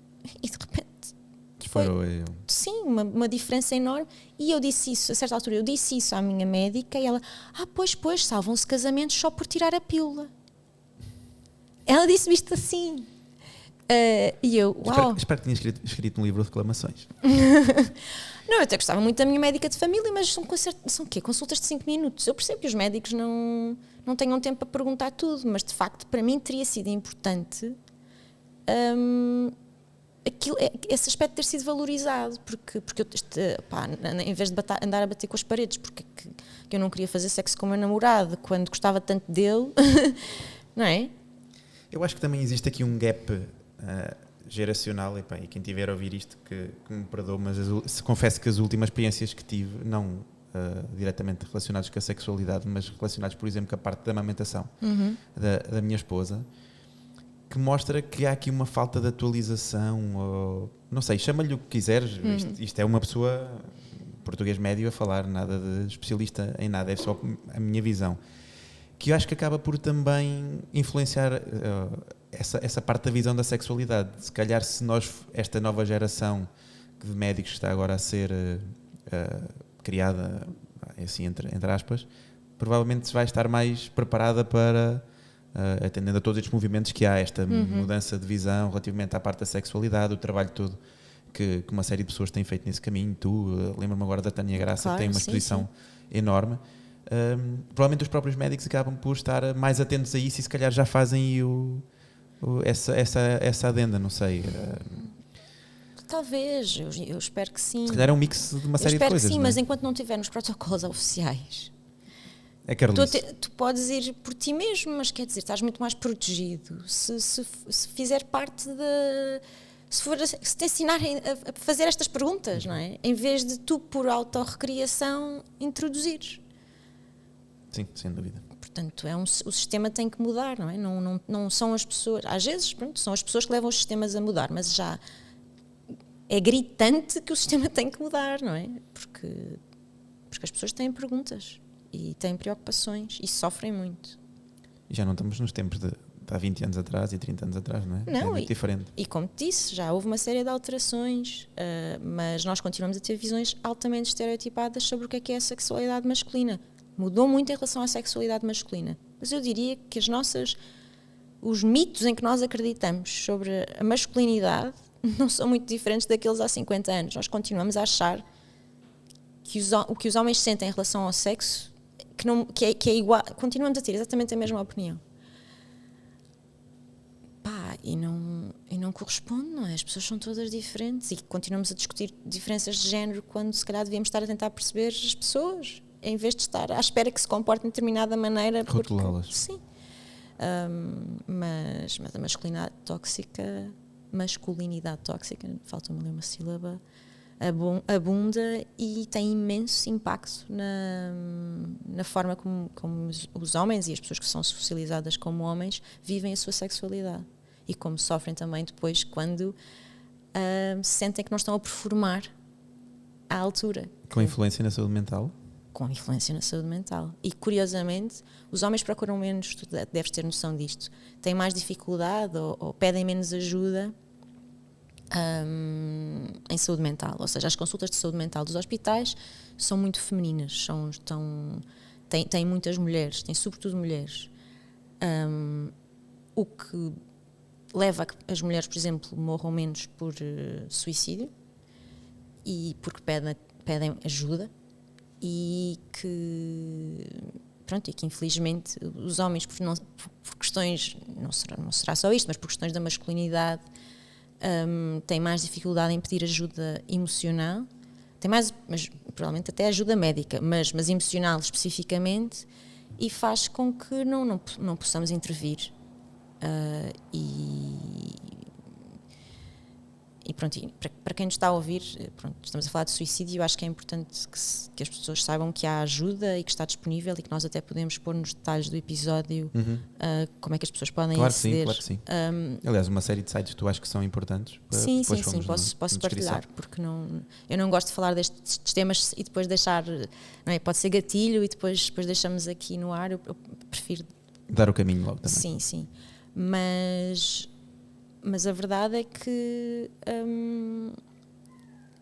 e de repente disparou. Sim, uma diferença enorme. E eu disse isso, a certa altura eu disse isso à minha médica, e ela, pois, salvam-se casamentos só por tirar a pílula. Ela disse-me isto assim. E eu, uau. Espero que tenha escrito um livro de reclamações. Não, eu até gostava muito da minha médica de família, mas são quê? Consultas de 5 minutos. Eu percebo que os médicos não tenham tempo para perguntar tudo, mas de facto para mim teria sido importante esse aspecto ter sido valorizado, porque eu, em vez de andar a bater com as paredes, porque que eu não queria fazer sexo com o meu namorado quando gostava tanto dele, não é? Eu acho que também existe aqui um gap geracional, e quem tiver a ouvir isto que me perdoe, mas confesso que as últimas experiências que tive, não diretamente relacionadas com a sexualidade, mas relacionadas, por exemplo, com a parte da amamentação da minha esposa, que mostra que há aqui uma falta de atualização, ou, não sei, chama-lhe o que quiseres, isto é uma pessoa português médio a falar, nada de especialista em nada, é só a minha visão, que eu acho que acaba por também influenciar essa parte da visão da sexualidade. Se calhar, se esta nova geração de médicos que está agora a ser criada, assim, entre aspas, provavelmente vai estar mais preparada para, atendendo a todos estes movimentos que há, esta mudança de visão relativamente à parte da sexualidade, o trabalho todo que uma série de pessoas têm feito nesse caminho. Lembro-me agora da Tânia Graça, claro, que tem uma exposição enorme. Provavelmente os próprios médicos acabam por estar mais atentos a isso e se calhar já fazem essa adenda, não sei. Talvez, eu espero que sim. Se calhar é um mix de uma série de coisas. Eu espero que sim, não é? Mas enquanto não tivermos protocolos oficiais, tu podes ir por ti mesmo, mas quer dizer, estás muito mais protegido se fizer parte de... Se te ensinarem a fazer estas perguntas, não é? Em vez de tu, por autorrecriação, introduzires. Sim, sem dúvida. Portanto, o sistema tem que mudar, não é? Não são as pessoas... Às vezes, são as pessoas que levam os sistemas a mudar, mas já é gritante que o sistema tem que mudar, não é? Porque as pessoas têm perguntas e têm preocupações e sofrem muito. E já não estamos nos tempos de há 20 anos atrás e 30 anos atrás, não é? Não, é muito diferente. E como te disse, já houve uma série de alterações, mas nós continuamos a ter visões altamente estereotipadas sobre o que é a sexualidade masculina. Mudou muito em relação à sexualidade masculina. Mas eu diria que os mitos em que nós acreditamos sobre a masculinidade não são muito diferentes daqueles há 50 anos. Nós continuamos a achar que o que os homens sentem em relação ao sexo, que é igual, continuamos a ter exatamente a mesma opinião. E não corresponde, não é? As pessoas são todas diferentes e continuamos a discutir diferenças de género quando se calhar devíamos estar a tentar perceber as pessoas, em vez de estar à espera que se comportem de determinada maneira. Rotulá-las. Sim. Mas a masculinidade tóxica, falta-me ali uma sílaba, abunda e tem imenso impacto na forma como os homens e as pessoas que são socializadas como homens vivem a sua sexualidade. E como sofrem também depois quando sentem que não estão a performar à altura. Com influência na saúde mental? Com influência na saúde mental. E curiosamente, os homens procuram menos, tu deves ter noção disto, têm mais dificuldade ou pedem menos ajuda em saúde mental. Ou seja, as consultas de saúde mental dos hospitais são muito femininas, têm muitas mulheres, têm sobretudo mulheres. O que leva a que as mulheres, por exemplo, morram menos por suicídio e porque pedem ajuda e que infelizmente os homens por questões, não será só isto, mas por questões da masculinidade têm mais dificuldade em pedir ajuda emocional, mas provavelmente até ajuda médica, mas emocional especificamente, e faz com que não possamos intervir. E pronto, para quem nos está a ouvir, estamos a falar de suicídio, eu acho que é importante que as pessoas saibam que há ajuda e que está disponível e que nós até podemos pôr nos detalhes do episódio como é que as pessoas podem aceder. Claro que sim. Aliás, uma série de sites que tu achas que são importantes. Sim, posso partilhar, porque eu não gosto de falar destes temas e depois deixar, não é? Pode ser gatilho e depois deixamos aqui no ar, eu prefiro dar o caminho logo também. Sim. Mas a verdade é que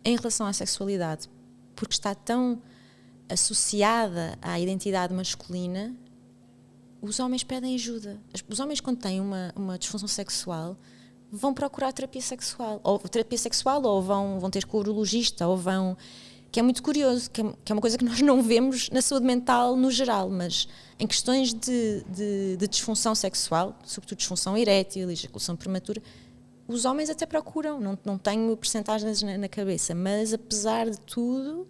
em relação à sexualidade, porque está tão associada à identidade masculina, os homens pedem ajuda. Os homens, quando têm uma disfunção sexual, vão procurar terapia sexual ou vão ter com o urologista, que é muito curioso, que é uma coisa que nós não vemos na saúde mental no geral, mas em questões de disfunção sexual, sobretudo disfunção erétil, ejaculação prematura, os homens até procuram, não tenho percentagens na cabeça, mas apesar de tudo,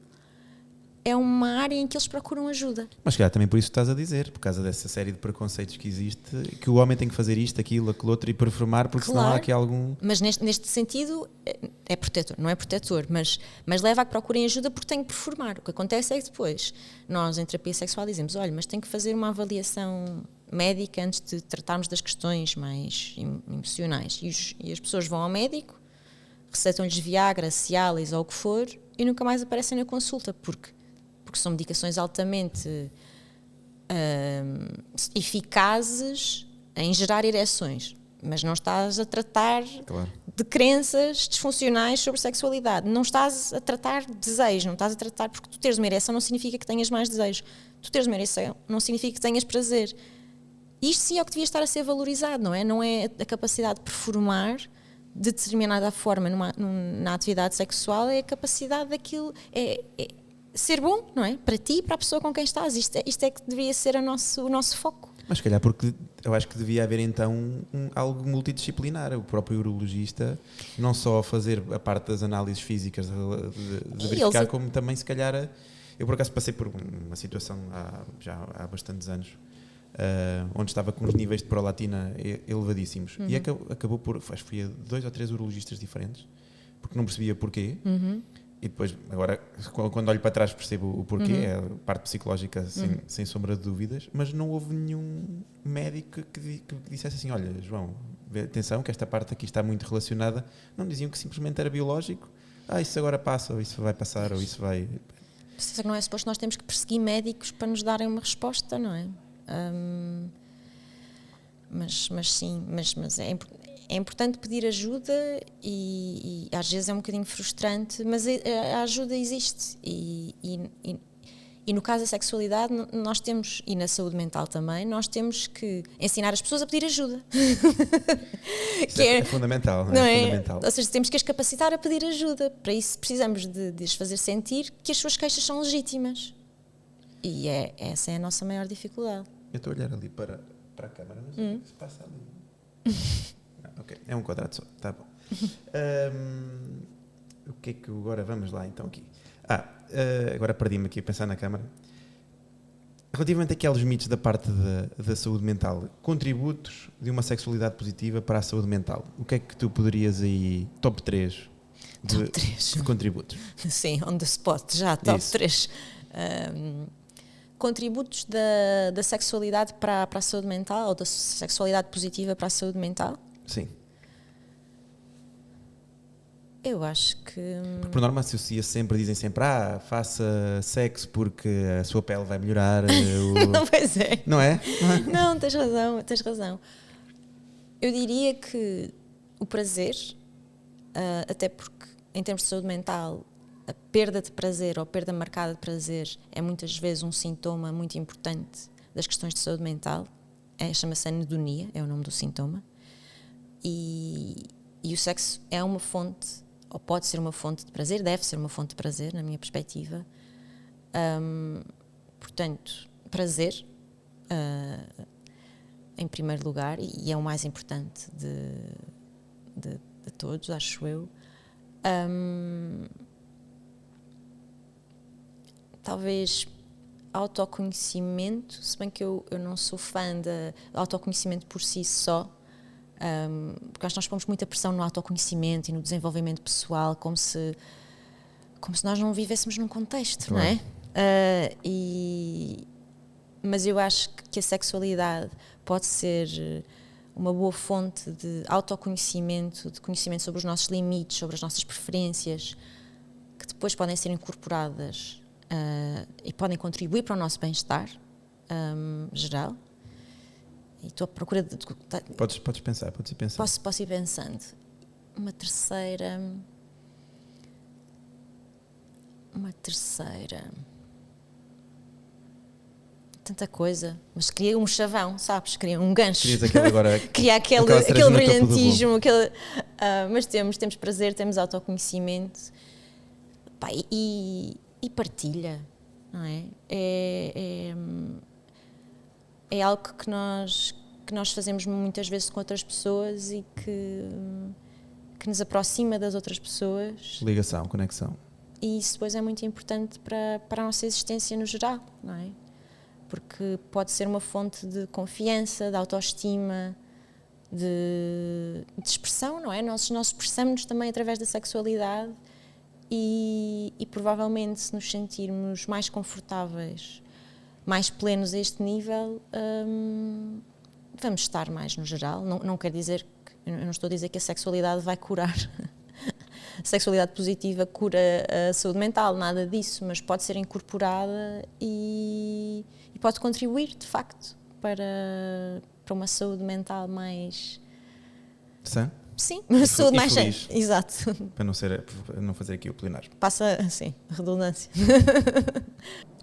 é uma área em que eles procuram ajuda. Mas calhar também por isso que estás a dizer, por causa dessa série de preconceitos que existe, que o homem tem que fazer isto, aquilo outro e performar, porque senão há aqui algum... Mas neste sentido é protetor, não é protetor, mas leva a que procurem ajuda porque tem que performar. O que acontece é que depois nós em terapia sexual dizemos, olha, mas tem que fazer uma avaliação médica antes de tratarmos das questões mais emocionais. E as pessoas vão ao médico, receitam-lhes Viagra, Cialis ou o que for e nunca mais aparecem na consulta, porque são medicações altamente eficazes em gerar ereções, mas não estás a tratar de crenças disfuncionais sobre sexualidade, não estás a tratar de desejo, não estás a tratar, porque tu teres uma ereção não significa que tenhas mais desejo, tu teres uma ereção não significa que tenhas prazer. Isto sim é o que devia estar a ser valorizado, não é? Não é a capacidade de performar de determinada forma na atividade sexual, é a capacidade daquilo, ser bom, não é? Para ti e para a pessoa com quem estás. Isto é que deveria ser o nosso foco. Mas se calhar porque eu acho que devia haver então algo multidisciplinar. O próprio urologista não só fazer a parte das análises físicas de verificar, como também se calhar... Eu por acaso passei por uma situação já há bastantes anos, onde estava com os níveis de prolatina elevadíssimos. E acabou por... Acho que fui a 2 ou 3 urologistas diferentes, porque não percebia porquê. E depois, agora, quando olho para trás percebo o porquê, é a parte psicológica sem sombra de dúvidas, mas não houve nenhum médico que dissesse assim, olha, João, atenção que esta parte aqui está muito relacionada. Não diziam que simplesmente era biológico, isso agora passa, ou isso vai passar, ou isso vai... Não é suposto nós temos que perseguir médicos para nos darem uma resposta, não é? Mas sim, mas é importante pedir ajuda e às vezes é um bocadinho frustrante, mas a ajuda existe e no caso da sexualidade nós temos, e na saúde mental também, nós temos que ensinar as pessoas a pedir ajuda. Que é fundamental, não é? Fundamental. Ou seja, temos que as capacitar a pedir ajuda. Para isso precisamos de as fazer sentir que as suas queixas são legítimas. E essa é a nossa maior dificuldade. Eu estou a olhar ali para a câmara, não sei o que se passa ali. Ok, é um quadrado só, está bom. O que é que agora vamos lá então aqui? Agora perdi-me aqui a pensar na câmara. Relativamente àqueles mitos da parte da saúde mental, contributos de uma sexualidade positiva para a saúde mental, o que é que tu poderias aí, top 3 de contributos? Sim, on the spot, já, top 3. Contributos da sexualidade para a saúde mental, ou da sexualidade positiva para a saúde mental? Sim. Eu acho que... Porque por norma dizem sempre, faça sexo porque a sua pele vai melhorar. Não, pois é. Não é? Não, tens razão. Eu diria que o prazer, até porque em termos de saúde mental, a perda de prazer ou a perda marcada de prazer é muitas vezes um sintoma muito importante das questões de saúde mental. Chama-se anedonia, é o nome do sintoma. E o sexo é uma fonte, ou pode ser uma fonte de prazer, deve ser uma fonte de prazer, na minha perspectiva. Portanto, prazer em primeiro lugar, e é o mais importante de todos, acho eu. Talvez autoconhecimento, se bem que eu não sou fã de autoconhecimento por si só, porque acho que nós pomos muita pressão no autoconhecimento e no desenvolvimento pessoal, como se nós não vivêssemos num contexto, claro. Não é? Mas eu acho que a sexualidade pode ser uma boa fonte de autoconhecimento, de conhecimento sobre os nossos limites, sobre as nossas preferências, que depois podem ser incorporadas e podem contribuir para o nosso bem-estar geral. E estou à procura de... Podes pensar, podes ir pensando. Posso ir pensando. Uma terceira... Tanta coisa. Mas queria um chavão, sabes? Queria um gancho. Querias aquele agora... Queria aquele brilhantismo. Mas temos prazer, temos autoconhecimento. Pá, e partilha, não é? É algo que nós fazemos muitas vezes com outras pessoas e que nos aproxima das outras pessoas. Ligação, conexão. E isso depois é muito importante para a nossa existência no geral, não é? Porque pode ser uma fonte de confiança, de autoestima, de expressão, não é? Nós expressamos-nos também através da sexualidade e provavelmente se nos sentirmos mais confortáveis, mais plenos a este nível, vamos estar mais no geral. Não quer dizer eu não estou a dizer que a sexualidade vai curar. A sexualidade positiva cura a saúde mental, nada disso, mas pode ser incorporada e pode contribuir, de facto, para uma saúde mental mais... Sã? Sim, uma saúde mais sã. Exato. Para não fazer aqui o plenário. Passa, sim, redundância.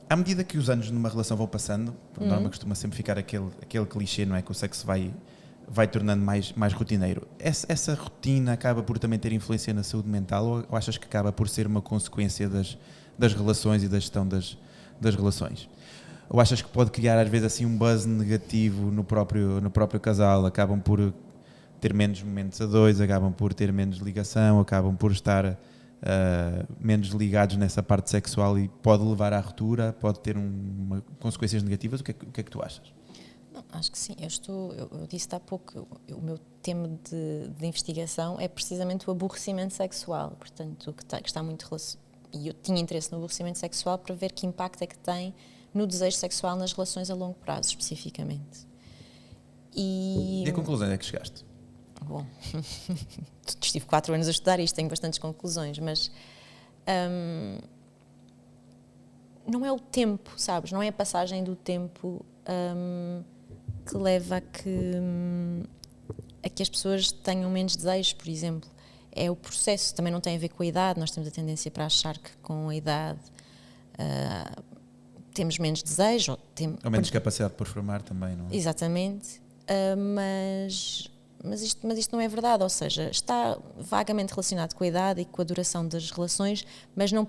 À medida que os anos numa relação vão passando, por norma costuma sempre ficar aquele clichê, não é? Que o sexo vai tornando mais rotineiro. Essa rotina acaba por também ter influência na saúde mental ou achas que acaba por ser uma consequência das relações e da gestão das relações? Ou achas que pode criar às vezes assim um buzz negativo no próprio casal, acabam por ter menos momentos a dois, acabam por ter menos ligação, acabam por estar menos ligados nessa parte sexual e pode levar à ruptura, pode ter consequências negativas? O que é que tu achas? Não, acho que sim. Eu disse há pouco, o meu tema de investigação é precisamente o aborrecimento sexual, portanto, que está muito relacionado. E eu tinha interesse no aborrecimento sexual para ver que impacto é que tem no desejo sexual nas relações a longo prazo, especificamente. E a conclusão é que chegaste? Bom, estive 4 anos a estudar isto, tenho bastantes conclusões, mas não é o tempo, sabes? Não é a passagem do tempo que leva a que as pessoas tenham menos desejos, por exemplo. É o processo, também não tem a ver com a idade. Nós temos a tendência para achar que com a idade temos menos desejo. Ou menos capacidade de performar também, não é? Exatamente, mas isto não é verdade, ou seja, está vagamente relacionado com a idade e com a duração das relações, mas não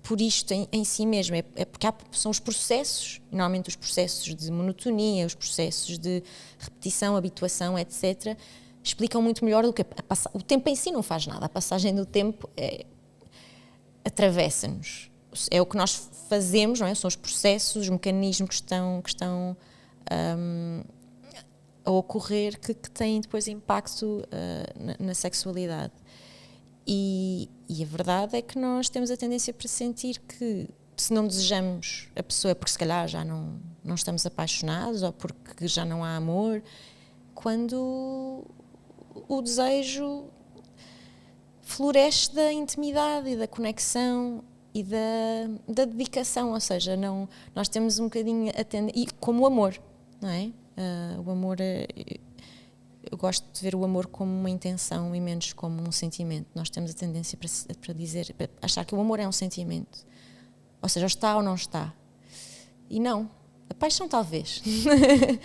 por isto em si mesmo, é porque são os processos, normalmente os processos de monotonia, os processos de repetição, habituação, etc., explicam muito melhor do que o tempo em si não faz nada, a passagem do tempo atravessa-nos. É o que nós fazemos, não é? São os processos, os mecanismos que estão a ocorrer que têm depois impacto na sexualidade. E a verdade é que nós temos a tendência para sentir que, se não desejamos a pessoa, é porque se calhar já não estamos apaixonados ou porque já não há amor, quando o desejo floresce da intimidade e da conexão e da dedicação, ou seja, nós temos um bocadinho a tendência, e como o amor, não é? O amor eu gosto de ver o amor como uma intenção e menos como um sentimento. Nós temos a tendência para achar que o amor é um sentimento, ou seja, está ou não está, e não, a paixão talvez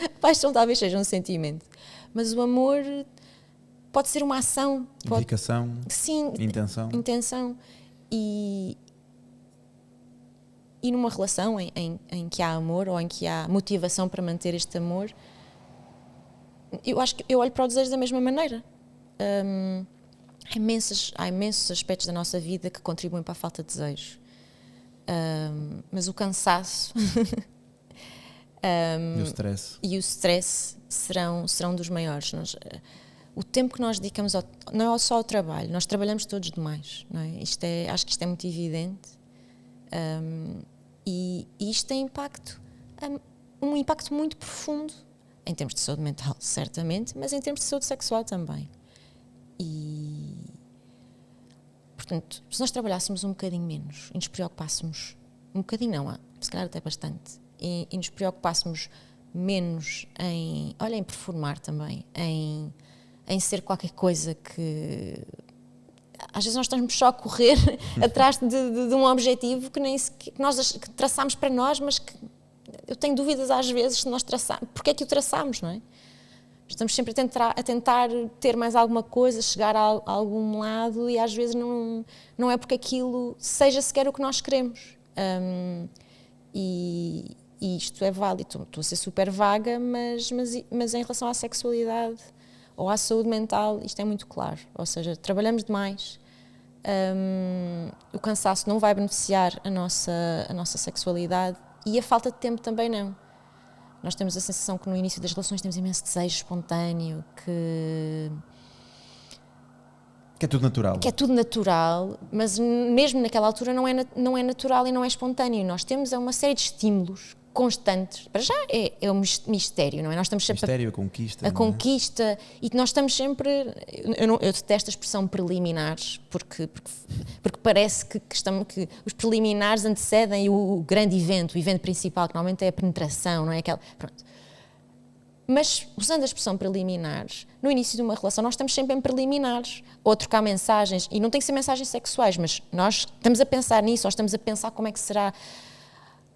a paixão talvez seja um sentimento, mas o amor pode ser uma ação, dedicação, sim, intenção. E numa relação em que há amor ou em que há motivação para manter este amor, eu acho que eu olho para o desejo da mesma maneira. Há imensos aspectos da nossa vida que contribuem para a falta de desejo, mas o cansaço e o stress serão dos maiores. O tempo que nós dedicamos não é só ao trabalho, nós trabalhamos todos demais, não é? Acho que isto é muito evidente, e isto tem um impacto muito profundo em termos de saúde mental, certamente, mas em termos de saúde sexual também. E, portanto, se nós trabalhássemos um bocadinho menos e nos preocupássemos, um bocadinho não, se calhar até bastante, e nos preocupássemos menos em performar também, em ser qualquer coisa que... Às vezes nós estamos só a correr atrás de um objetivo que nós traçámos para nós, mas que eu tenho dúvidas às vezes se nós traçamos. Porque é que o traçamos, não é? Estamos sempre a tentar ter mais alguma coisa, chegar a algum lado, e às vezes não é porque aquilo seja sequer o que nós queremos. E isto é válido. Estou a ser super vaga, mas em relação à sexualidade ou à saúde mental, isto é muito claro. Ou seja, trabalhamos demais, o cansaço não vai beneficiar a nossa sexualidade, e a falta de tempo também não. Nós temos a sensação que no início das relações temos imenso desejo espontâneo, que é tudo natural. Que é tudo natural, mas mesmo naquela altura não é natural e não é espontâneo. Nós temos uma série de estímulos constantes. Para já é um mistério, não é? Nós estamos sempre a conquista. A conquista, e nós estamos sempre... Eu detesto a expressão preliminares, porque parece que os preliminares antecedem o grande evento, o evento principal, que normalmente é a penetração, não é? Pronto. Mas, usando a expressão preliminares, no início de uma relação nós estamos sempre em preliminares, ou a trocar mensagens, e não tem que ser mensagens sexuais, mas nós estamos a pensar nisso, ou estamos a pensar como é que será.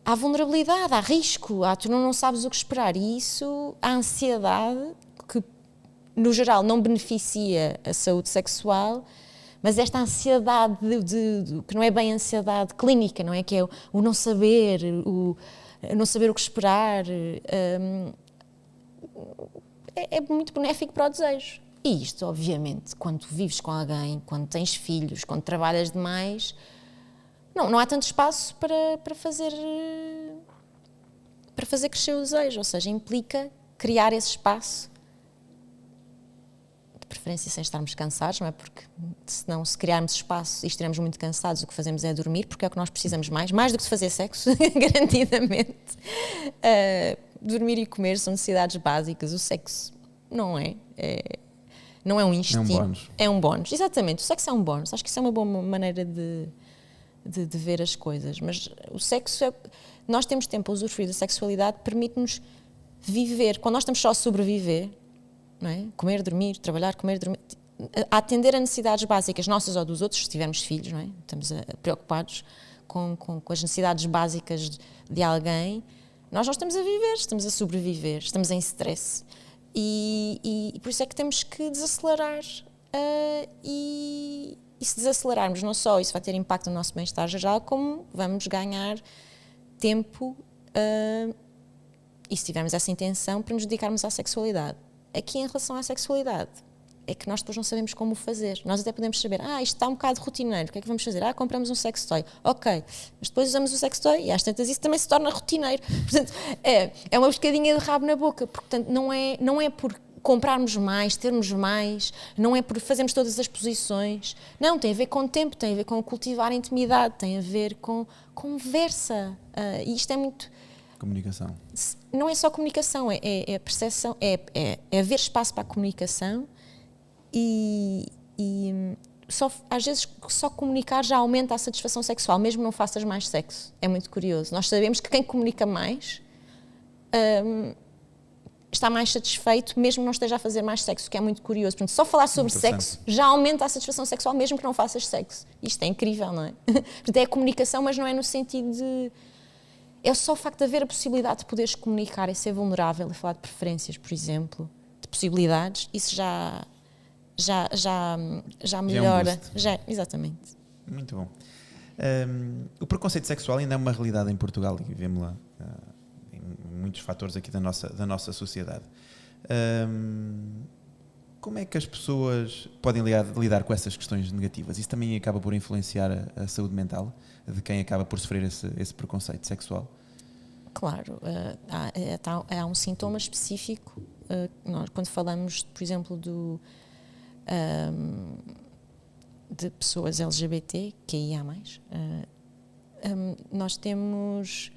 Há vulnerabilidade, há risco, tu não sabes o que esperar, e isso, a ansiedade, que no geral não beneficia a saúde sexual, mas esta ansiedade que não é bem ansiedade clínica, não é? Que é o não saber, o não saber o que esperar, é muito benéfico para o desejo. E isto, obviamente, quando vives com alguém, quando tens filhos, quando trabalhas demais, não há tanto espaço para fazer crescer o desejo. Ou seja, implica criar esse espaço, de preferência sem estarmos cansados, não é? Porque senão, se criarmos espaço e estivermos muito cansados, o que fazemos é dormir, porque é o que nós precisamos mais do que fazer sexo, garantidamente. Dormir e comer são necessidades básicas. O sexo não é um instinto. É um bónus. É um bónus, exatamente. O sexo é um bónus. Acho que isso é uma boa maneira de ver as coisas. Mas o sexo nós temos tempo a usufruir da sexualidade, permite-nos viver. Quando nós estamos só a sobreviver, não é? Comer, dormir, trabalhar, comer, dormir, a atender a necessidades básicas nossas ou dos outros, se tivermos filhos, não é? Estamos preocupados com as necessidades básicas de alguém. Nós não estamos a viver, estamos a sobreviver, estamos em stress, e por isso é que temos que desacelerar e E se desacelerarmos, não só isso vai ter impacto no nosso bem-estar geral, como vamos ganhar tempo e se tivermos essa intenção para nos dedicarmos à sexualidade. Aqui em relação à sexualidade, é que nós depois não sabemos como o fazer. Nós até podemos saber, isto está um bocado rotineiro, o que é que vamos fazer? Compramos um sextoy. Ok, mas depois usamos o sextoy e às tantas isso também se torna rotineiro. Portanto, é uma pescadinha de rabo na boca. Portanto, não é por comprarmos mais, termos mais, não é por fazermos todas as posições. Não, tem a ver com tempo, tem a ver com cultivar a intimidade, tem a ver com conversa. E isto é muito... Comunicação. Não é só comunicação, é percepção, é haver espaço para a comunicação e às vezes só comunicar já aumenta a satisfação sexual, mesmo não faças mais sexo. É muito curioso. Nós sabemos que quem comunica mais está mais satisfeito, mesmo não esteja a fazer mais sexo, que é muito curioso. Portanto, só falar sobre sexo já aumenta a satisfação sexual, mesmo que não faças sexo. Isto é incrível, não é? Portanto, é a comunicação, mas não é no sentido de... É só o facto de haver a possibilidade de poderes comunicar e ser vulnerável e falar de preferências, por exemplo, de possibilidades, isso já melhora. Exatamente. Muito bom. O preconceito sexual ainda é uma realidade em Portugal e vemos-la em muitos fatores aqui da nossa sociedade. Como é que as pessoas podem lidar com essas questões negativas? Isso também acaba por influenciar a saúde mental de quem acaba por sofrer esse preconceito sexual? Claro, há um sintoma específico. Nós, quando falamos, por exemplo, de pessoas LGBT, QIA+, nós temos...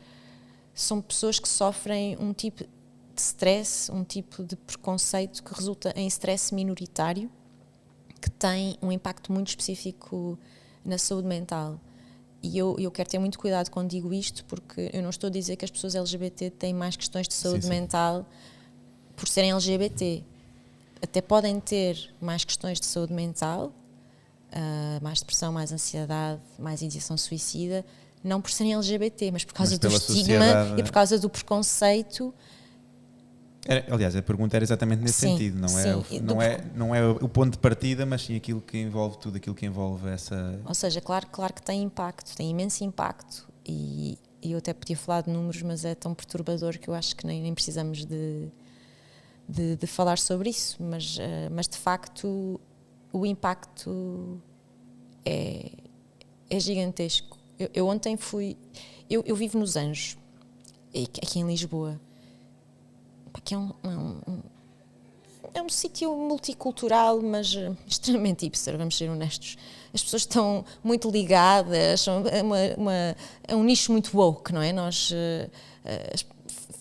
São pessoas que sofrem um tipo de stress, um tipo de preconceito que resulta em stress minoritário, que tem um impacto muito específico na saúde mental. E eu quero ter muito cuidado quando digo isto, porque eu não estou a dizer que as pessoas LGBT têm mais questões de saúde mental por serem LGBT. Até podem ter mais questões de saúde mental, mais depressão, mais ansiedade, mais ideação suicida, não por serem LGBT, mas por causa do estigma e por causa do preconceito. Aliás, a pergunta era exatamente nesse sentido, não é o ponto de partida, mas sim aquilo que envolve tudo aquilo que envolve essa... Ou seja, claro que tem impacto, tem imenso impacto e eu até podia falar de números, mas é tão perturbador que eu acho que nem precisamos de falar sobre isso, mas de facto o impacto é gigantesco. Eu ontem eu vivo nos Anjos, aqui em Lisboa, que é um sítio multicultural, mas extremamente hipster, vamos ser honestos. As pessoas estão muito ligadas, é um nicho muito woke, não é?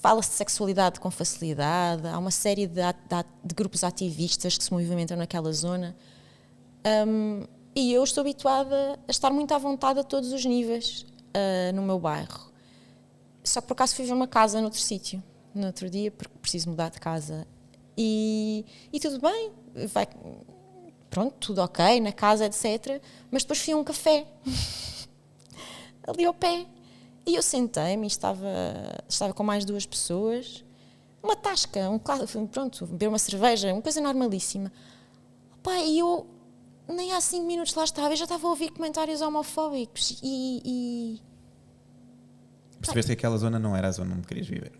Fala-se de sexualidade com facilidade, há uma série de grupos ativistas que se movimentam naquela zona. E eu estou habituada a estar muito à vontade a todos os níveis no meu bairro. Só que por acaso fui ver uma casa noutro sítio, no outro dia, porque preciso mudar de casa. E tudo bem, pronto, tudo ok, na casa, etc. Mas depois fui a um café, ali ao pé. E eu sentei-me e estava com mais 2 pessoas. Uma tasca, pronto, beber uma cerveja, uma coisa normalíssima. Opa, e eu nem há 5 minutos lá estava, eu já estava a ouvir comentários homofóbicos e... Percebeste que aquela zona não era a zona onde querias viver?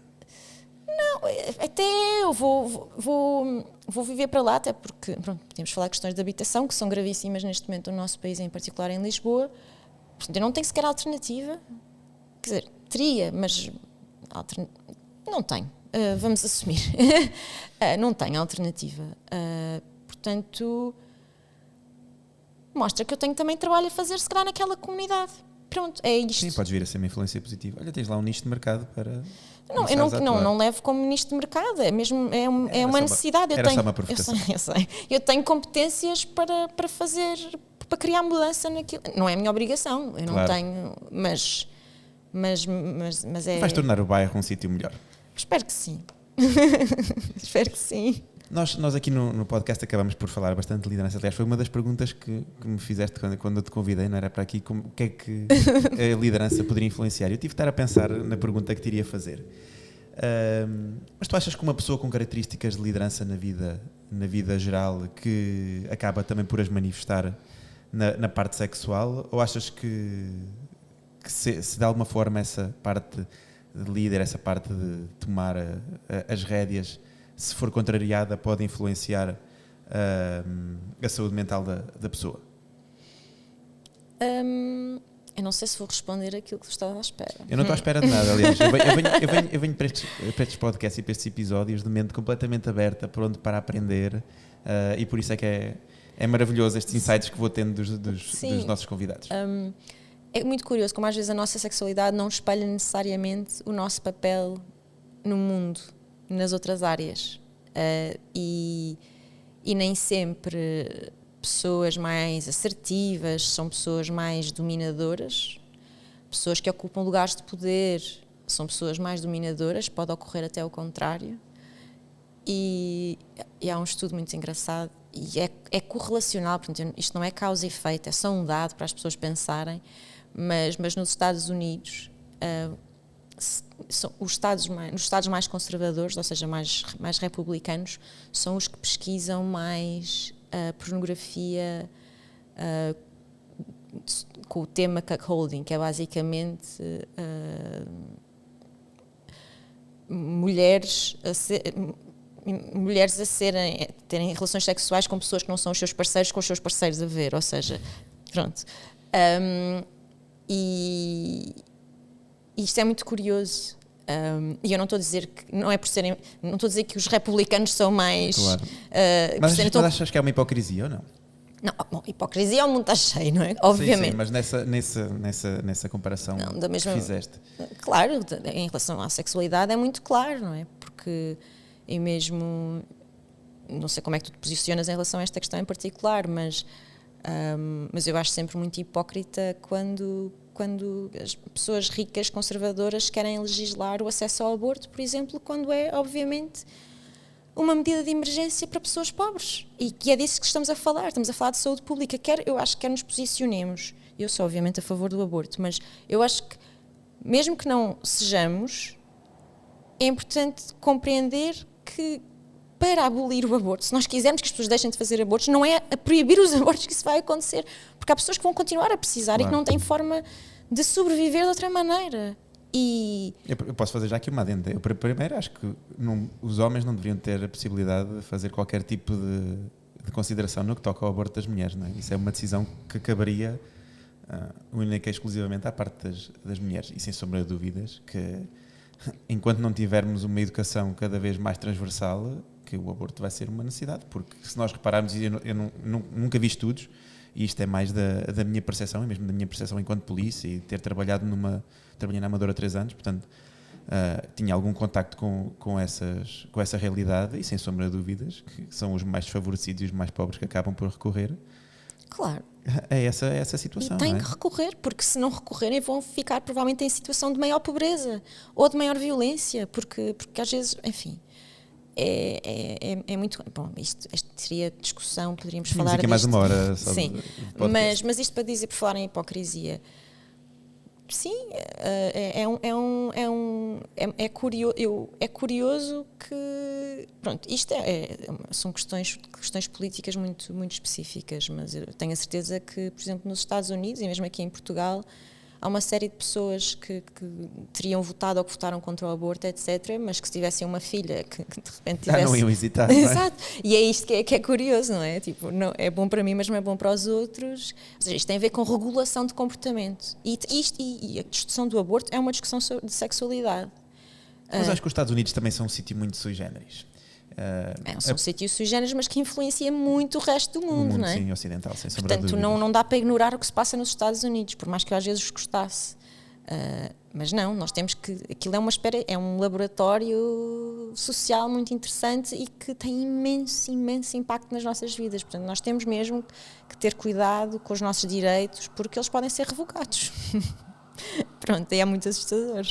Não, até eu vou viver para lá, até porque, pronto, podemos falar de questões de habitação, que são gravíssimas neste momento no nosso país, em particular em Lisboa. Portanto, eu não tenho sequer alternativa. Quer dizer, teria, mas não tenho. Vamos assumir. Não tenho alternativa. Portanto, mostra que eu tenho também trabalho a fazer, se calhar, naquela comunidade. Pronto, é isto. Sim, podes vir a ser uma influência positiva. Olha, tens lá um nicho de mercado para... Não, eu não levo como nicho de mercado, é mesmo uma necessidade. Só uma provocação. Eu sei. Eu tenho competências para fazer, para criar mudança naquilo. Não é a minha obrigação, eu não tenho, mas é... Vais tornar o bairro um sítio melhor. Espero que sim. Espero que sim. Nós aqui no podcast acabamos por falar bastante de liderança. Aliás, foi uma das perguntas que me fizeste quando eu te convidei, não era para aqui, o que é que a liderança poderia influenciar. Eu tive de estar a pensar na pergunta que te iria fazer. Mas tu achas que uma pessoa com características de liderança na vida geral, que acaba também por as manifestar na parte sexual, ou achas que se de alguma forma essa parte de líder, essa parte de tomar as rédeas, se for contrariada, pode influenciar a saúde mental da pessoa? Eu não sei se vou responder aquilo que tu estava à espera. Eu não estou à espera de nada, aliás. Eu venho para estes podcasts e para estes episódios de mente completamente aberta, pronto para aprender, e por isso é que é maravilhoso estes insights que vou tendo dos nossos convidados. É muito curioso como às vezes a nossa sexualidade não espelha necessariamente o nosso papel no mundo, nas outras áreas. E nem sempre pessoas mais assertivas são pessoas mais dominadoras, pessoas que ocupam lugares de poder são pessoas mais dominadoras, pode ocorrer até o contrário. E há um estudo muito engraçado e é correlacional, portanto, isto não é causa e efeito, é só um dado para as pessoas pensarem, mas nos Estados Unidos, nos estados mais conservadores, ou seja, mais republicanos, são os que pesquisam mais pornografia com o tema cuckolding, que é basicamente mulheres a terem relações sexuais com pessoas que não são os seus parceiros, com os seus parceiros a ver, ou seja, pronto. E isto é muito curioso. E eu não estou a dizer que não é por serem, não estou a dizer que os republicanos são mais. Claro. Mas achas que é uma hipocrisia ou não? Não, bom, hipocrisia é um mundo está cheio, não é? Obviamente. Sim, mas nessa comparação não, da mesma, que fizeste. Claro, em relação à sexualidade é muito claro, não é? Porque e mesmo não sei como é que tu te posicionas em relação a esta questão em particular, mas eu acho sempre muito hipócrita quando as pessoas ricas, conservadoras, querem legislar o acesso ao aborto, por exemplo, quando é, obviamente, uma medida de emergência para pessoas pobres. E que é disso que estamos a falar de saúde pública. Eu acho que quer nos posicionemos. Eu sou, obviamente, a favor do aborto, mas eu acho que, mesmo que não sejamos, é importante compreender que, para abolir o aborto, se nós quisermos que as pessoas deixem de fazer abortos, não é a proibir os abortos que isso vai acontecer, porque há pessoas que vão continuar a precisar, claro, e que não têm forma de sobreviver de outra maneira. Eu posso fazer já aqui uma adenda. Eu, primeiro, acho que os homens não deveriam ter a possibilidade de fazer qualquer tipo de consideração no que toca ao aborto das mulheres, não é? Isso é uma decisão que caberia única e exclusivamente à parte das mulheres, e sem sombra de dúvidas que, enquanto não tivermos uma educação cada vez mais transversal, que o aborto vai ser uma necessidade, porque se nós repararmos, e eu nunca vi estudos, e isto é mais da minha percepção, e mesmo da minha percepção enquanto polícia, e ter trabalhei na Amadora há 3 anos, portanto, tinha algum contacto com essa realidade, e sem sombra de dúvidas, que são os mais desfavorecidos e os mais pobres que acabam por recorrer. Claro. É essa situação. E têm não é? que recorrer, porque se não recorrerem vão ficar provavelmente em situação de maior pobreza ou de maior violência, porque às vezes, enfim, é muito... Bom, isto seria discussão, poderíamos falar aqui disto. Mais uma hora. Sim, mas isto para dizer, por falar em hipocrisia, sim, é curioso que, pronto, isto são questões políticas muito, muito específicas, mas eu tenho a certeza que, por exemplo, nos Estados Unidos e mesmo aqui em Portugal, há uma série de pessoas que teriam votado ou que votaram contra o aborto, etc., mas que se tivessem uma filha que de repente tivesse... não iam hesitar, não é? Exato, e é isto que é curioso, não é? Tipo, não, é bom para mim, mas não é bom para os outros. Ou seja, isto tem a ver com regulação de comportamento. E a discussão do aborto é uma discussão de sexualidade. Mas acho que os Estados Unidos também são um sítio muito sui generis. São um sítio sui generis, mas que influencia muito o resto do mundo, não é? Sim, ocidental, sem sombra de dúvidas. dúvidas. Não dá para ignorar o que se passa nos Estados Unidos, por mais que eu às vezes gostasse. Mas não, nós temos que... Aquilo é um laboratório social muito interessante e que tem imenso impacto nas nossas vidas. Portanto, nós temos mesmo que ter cuidado com os nossos direitos, porque eles podem ser revogados. Pronto, é muito assustador.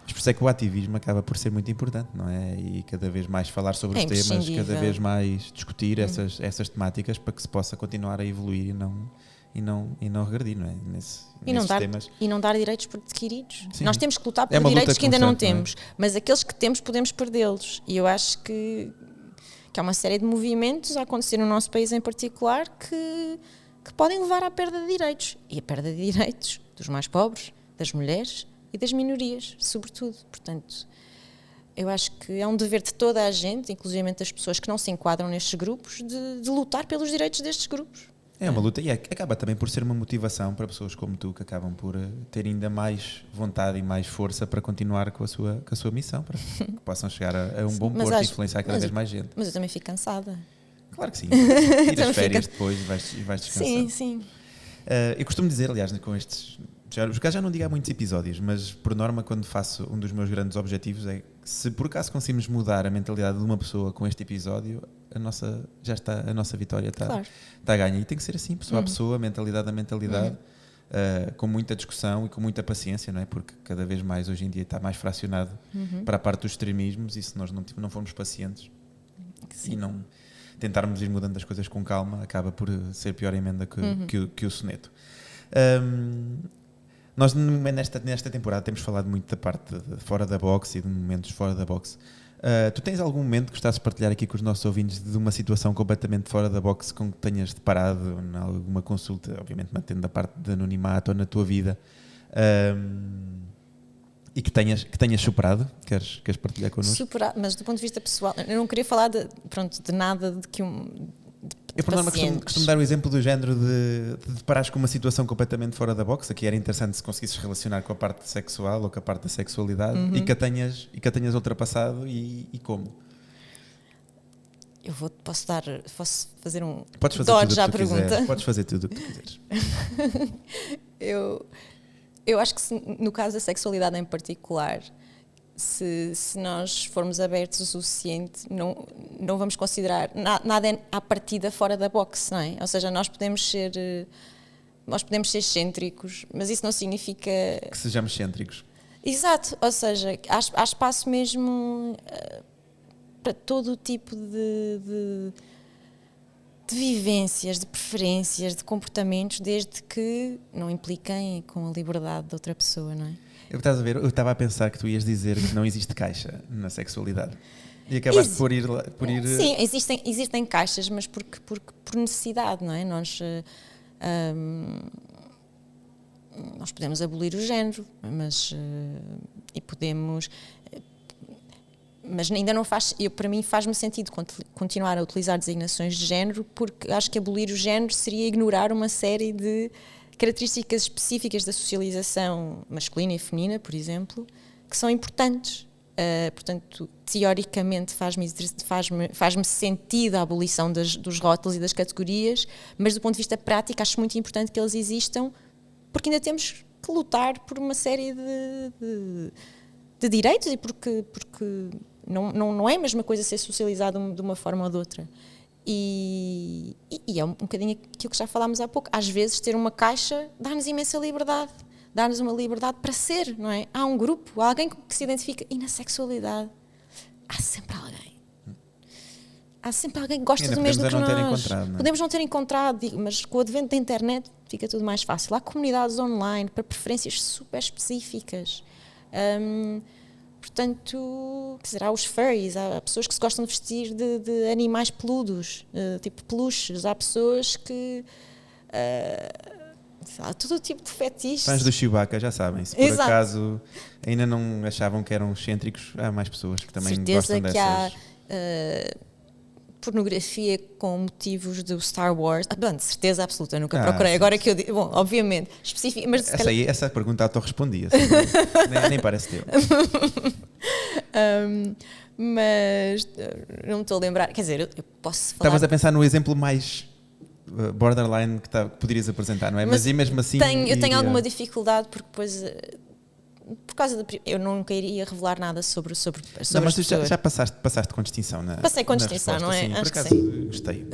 Mas por isso é que o ativismo acaba por ser muito importante, não é? E cada vez mais falar sobre os temas, cada vez mais discutir essas temáticas para que se possa continuar a evoluir e não regredir, não é? Nesses temas. E não dar direitos por adquiridos. Sim. Nós temos que lutar por direitos que ainda não temos, mas aqueles que temos podemos perdê-los. E eu acho que há uma série de movimentos a acontecer no nosso país em particular que que podem levar à perda de direitos. E a perda de direitos dos mais pobres, das mulheres e das minorias, sobretudo. Portanto, eu acho que é um dever de toda a gente, inclusive das pessoas que não se enquadram nestes grupos, de lutar pelos direitos destes grupos. É uma luta e acaba também por ser uma motivação para pessoas como tu, que acabam por ter ainda mais vontade e mais força para continuar com a sua missão, para que possam chegar a um bom porto e influenciar cada vez mais gente. Mas eu também fico cansada. Claro que sim. Tiras férias depois e vais descansar. Sim, sim. Eu costumo dizer, aliás, com estes... Já não digo há muitos episódios, mas por norma, quando faço um dos meus grandes objetivos é que, se por acaso conseguimos mudar a mentalidade de uma pessoa com este episódio, a nossa vitória está a ganha. E tem que ser assim, pessoa a pessoa, mentalidade a mentalidade, com muita discussão e com muita paciência, não é? Porque cada vez mais hoje em dia está mais fracionado para a parte dos extremismos, e se nós não formos pacientes e não tentarmos ir mudando as coisas com calma, acaba por ser pior emenda que o soneto. Nós nesta temporada temos falado muito da parte de fora da boxe e de momentos fora da boxe. Tu tens algum momento que gostasses de partilhar aqui com os nossos ouvintes de uma situação completamente fora da boxe com que tenhas deparado em alguma consulta, obviamente mantendo a parte de anonimato ou na tua vida, e que tenhas superado? Queres partilhar connosco? Superado, mas do ponto de vista pessoal, eu não queria falar de nada de que Eu, por norma, costumo dar o exemplo do género de deparares com uma situação completamente fora da boxe, que era interessante se conseguisses relacionar com a parte sexual ou com a parte da sexualidade, e que a tenhas ultrapassado, e como? Posso fazer um Podes fazer dodge tudo à o que tu pergunta? quiseres. Podes fazer tudo o que tu quiseres. Eu acho que no caso da sexualidade em particular, se nós formos abertos o suficiente, não vamos considerar nada à partida fora da boxe, não é? Ou seja, nós podemos ser excêntricos, mas isso não significa que sejamos excêntricos. Exato, ou seja, há espaço mesmo para todo o tipo de vivências, de preferências, de comportamentos, desde que não impliquem com a liberdade de outra pessoa, não é? Estás a ver? Eu estava a pensar que tu ias dizer que não existe caixa na sexualidade. E acabaste por ir... Sim, existem caixas, mas por necessidade, não é? Nós podemos abolir o género, mas ainda não faz... Para mim faz-me sentido continuar a utilizar designações de género, porque acho que abolir o género seria ignorar uma série de características específicas da socialização masculina e feminina, por exemplo, que são importantes. Portanto, teoricamente faz-me sentido a abolição dos rótulos e das categorias, mas do ponto de vista prático acho muito importante que eles existam, porque ainda temos que lutar por uma série de direitos, e porque não é a mesma coisa ser socializado de uma forma ou de outra. E é um bocadinho aquilo que já falámos há pouco. Às vezes ter uma caixa dá-nos imensa liberdade, dá-nos uma liberdade para ser, não é? Há um grupo, há alguém que se identifica, e na sexualidade há sempre alguém que gosta do mesmo que nós. Podemos não ter encontrado, mas com o advento da internet fica tudo mais fácil. Há comunidades online para preferências super específicas. Portanto, quer dizer, há os furries, há pessoas que se gostam de vestir de animais peludos, tipo peluches. Há pessoas que... há todo o tipo de fetiches. Fãs do Chewbacca, já sabem. Se por acaso ainda não achavam que eram excêntricos, há mais pessoas que também gostam dessas. Certeza que há pornografia com motivos do Star Wars. De certeza absoluta, eu nunca procurei. Sim. Agora que eu digo, bom, obviamente, específico, mas essa pergunta autorrespondia, nem parece teu. Mas não me estou a lembrar, quer dizer, eu posso falar... Estavas a pensar no exemplo mais borderline que poderias apresentar, não é? Mas e mesmo assim... Eu tenho alguma dificuldade, porque depois... Por causa eu nunca iria revelar nada sobre não, mas tu já passaste com distinção Passei com distinção, não é? Sim, acho por acaso que sim. Gostei.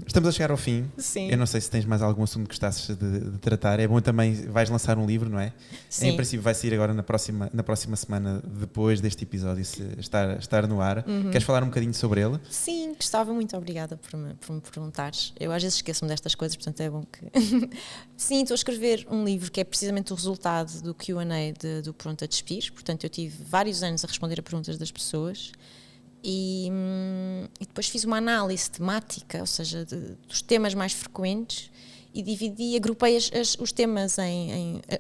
Estamos a chegar ao fim. Sim. Eu não sei se tens mais algum assunto que gostasses de tratar. É bom também, vais lançar um livro, não é? Sim. Em princípio vai sair agora na próxima semana, depois deste episódio estar no ar. Queres falar um bocadinho sobre ele? Sim, gostava. Muito obrigada por me perguntares. Eu às vezes esqueço-me destas coisas, portanto é bom que... Sim, estou a escrever um livro que é precisamente o resultado do Q&A do Pronto a Despir. Portanto, eu tive vários anos a responder a perguntas das pessoas E depois fiz uma análise temática, ou seja, dos temas mais frequentes, e dividi, agrupei os temas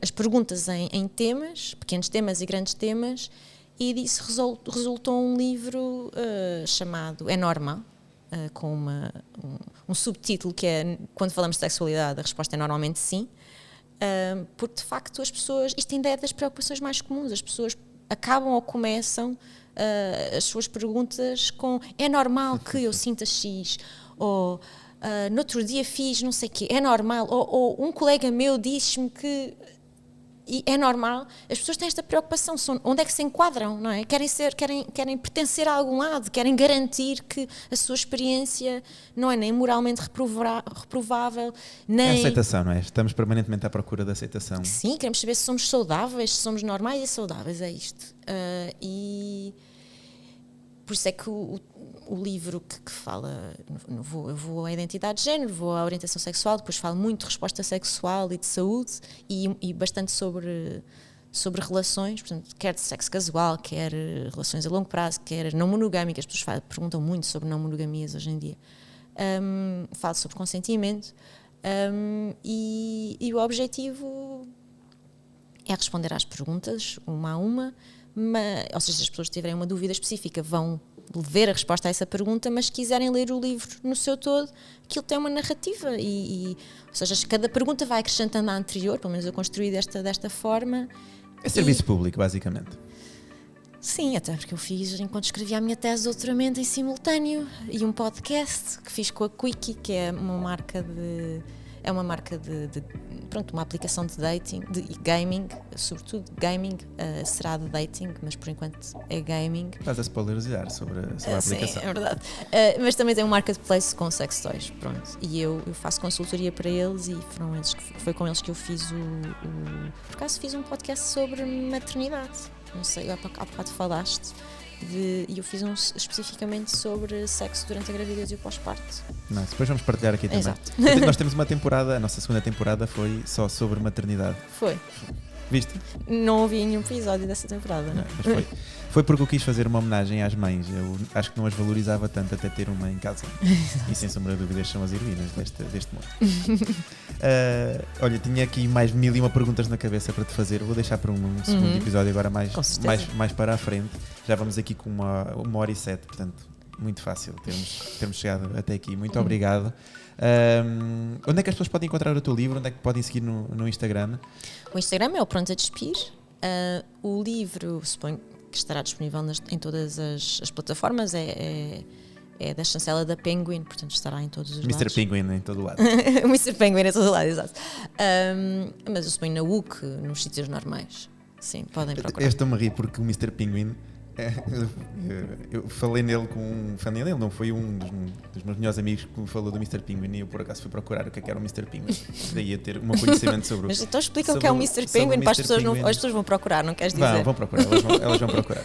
as perguntas em temas, pequenos temas e grandes temas, e disso resultou um livro chamado É Normal, com um subtítulo que é: quando falamos de sexualidade, a resposta é normalmente sim, porque de facto as pessoas, isto ainda é das preocupações mais comuns, as pessoas acabam ou começam as suas perguntas com: é normal que eu sinta X, ou no outro dia fiz não sei o quê, é normal, ou um colega meu disse-me que... E é normal, as pessoas têm esta preocupação, onde é que se enquadram, não é? Querem pertencer a algum lado, querem garantir que a sua experiência não é nem moralmente reprovável, nem... É aceitação, não é? Estamos permanentemente à procura da aceitação. Sim, queremos saber se somos saudáveis, se somos normais e saudáveis, é isto. E por isso é que o livro que fala, eu vou à identidade de género, vou à orientação sexual, depois falo muito de resposta sexual e de saúde, e bastante sobre relações, portanto, quer de sexo casual, quer relações a longo prazo, quer não monogâmicas. As pessoas perguntam muito sobre não monogamias hoje em dia. Falo sobre consentimento, e o objetivo é responder às perguntas, uma a uma, ou seja, se as pessoas tiverem uma dúvida específica vão ver a resposta a essa pergunta, mas se quiserem ler o livro no seu todo, aquilo tem uma narrativa, ou seja, cada pergunta vai acrescentando à anterior, pelo menos eu construí desta forma. É serviço público, basicamente. Sim, até porque eu fiz, enquanto escrevia a minha tese de doutoramento, em simultâneo, e um podcast que fiz com a Quickie, que é uma marca de uma aplicação de dating, de gaming, sobretudo gaming, será de dating, mas por enquanto é gaming. Estás a spoilerizar sobre a aplicação. Sim, é verdade. Mas também tem um marketplace com sex toys, pronto. E eu faço consultoria para eles, e foi com eles que eu fiz por acaso fiz um podcast sobre maternidade. Não sei, há bocado falaste. E eu fiz especificamente sobre sexo durante a gravidez e o pós-parto. Depois vamos partilhar aqui também. Exato. Nós temos uma temporada, a nossa segunda temporada foi só sobre maternidade. Foi. Viste? Não ouvi nenhum episódio dessa temporada. Não, mas foi porque eu quis fazer uma homenagem às mães. Eu acho que não as valorizava tanto até ter uma em casa. E sem sombra de dúvidas são as heroínas deste mundo. Olha, tinha aqui mais 1001 perguntas na cabeça para te fazer. Vou deixar para um segundo episódio agora mais para a frente. Já vamos aqui com 1h07, portanto, muito fácil termos chegado até aqui. Muito obrigado. Onde é que as pessoas podem encontrar o teu livro? Onde é que podem seguir no Instagram? O Instagram é o Pronto a Despir. O livro, suponho que estará disponível em todas as plataformas, é da chancela da Penguin, portanto estará em todos os lados. Mr. Penguin em todo o lado. O Mr. Penguin em todo o lado, exato. Mas eu suponho na UC, nos sítios normais. Sim, podem procurar. Eu estou-me a rir porque o Mr. Penguin, eu falei nele com um fã dele, não foi um dos meus melhores amigos que me falou do Mr. Penguin, e eu por acaso fui procurar o que era o Mr. Penguin. Daí a ter um conhecimento sobre o... Mas então explica o que é o Mr. Penguin para as pessoas não... As pessoas vão procurar, não queres dizer? Vão procurar, elas vão procurar.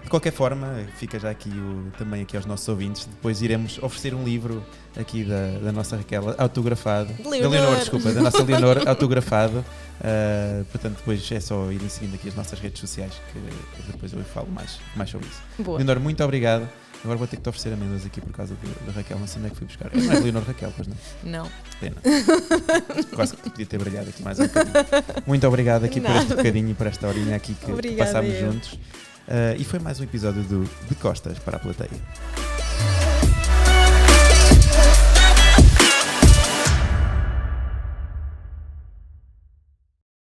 De qualquer forma, fica já aqui também aqui aos nossos ouvintes. Depois iremos oferecer um livro aqui da nossa Raquel, autografado. Da Leonor, desculpa, da nossa Leonor, autografado. Portanto, depois é só irem seguindo aqui as nossas redes sociais, que depois eu falo mais sobre isso. Boa. Leonor, muito obrigado. Agora vou ter que te oferecer amêndoas aqui por causa da Raquel. Não sei onde é que fui buscar. Não é Leonor Raquel, pois não? Não. Pena. Quase que podia ter brilhado aqui mais um bocadinho. Muito obrigado aqui por este bocadinho e por esta horinha aqui que passámos juntos. E foi mais um episódio de Costas para a Plateia.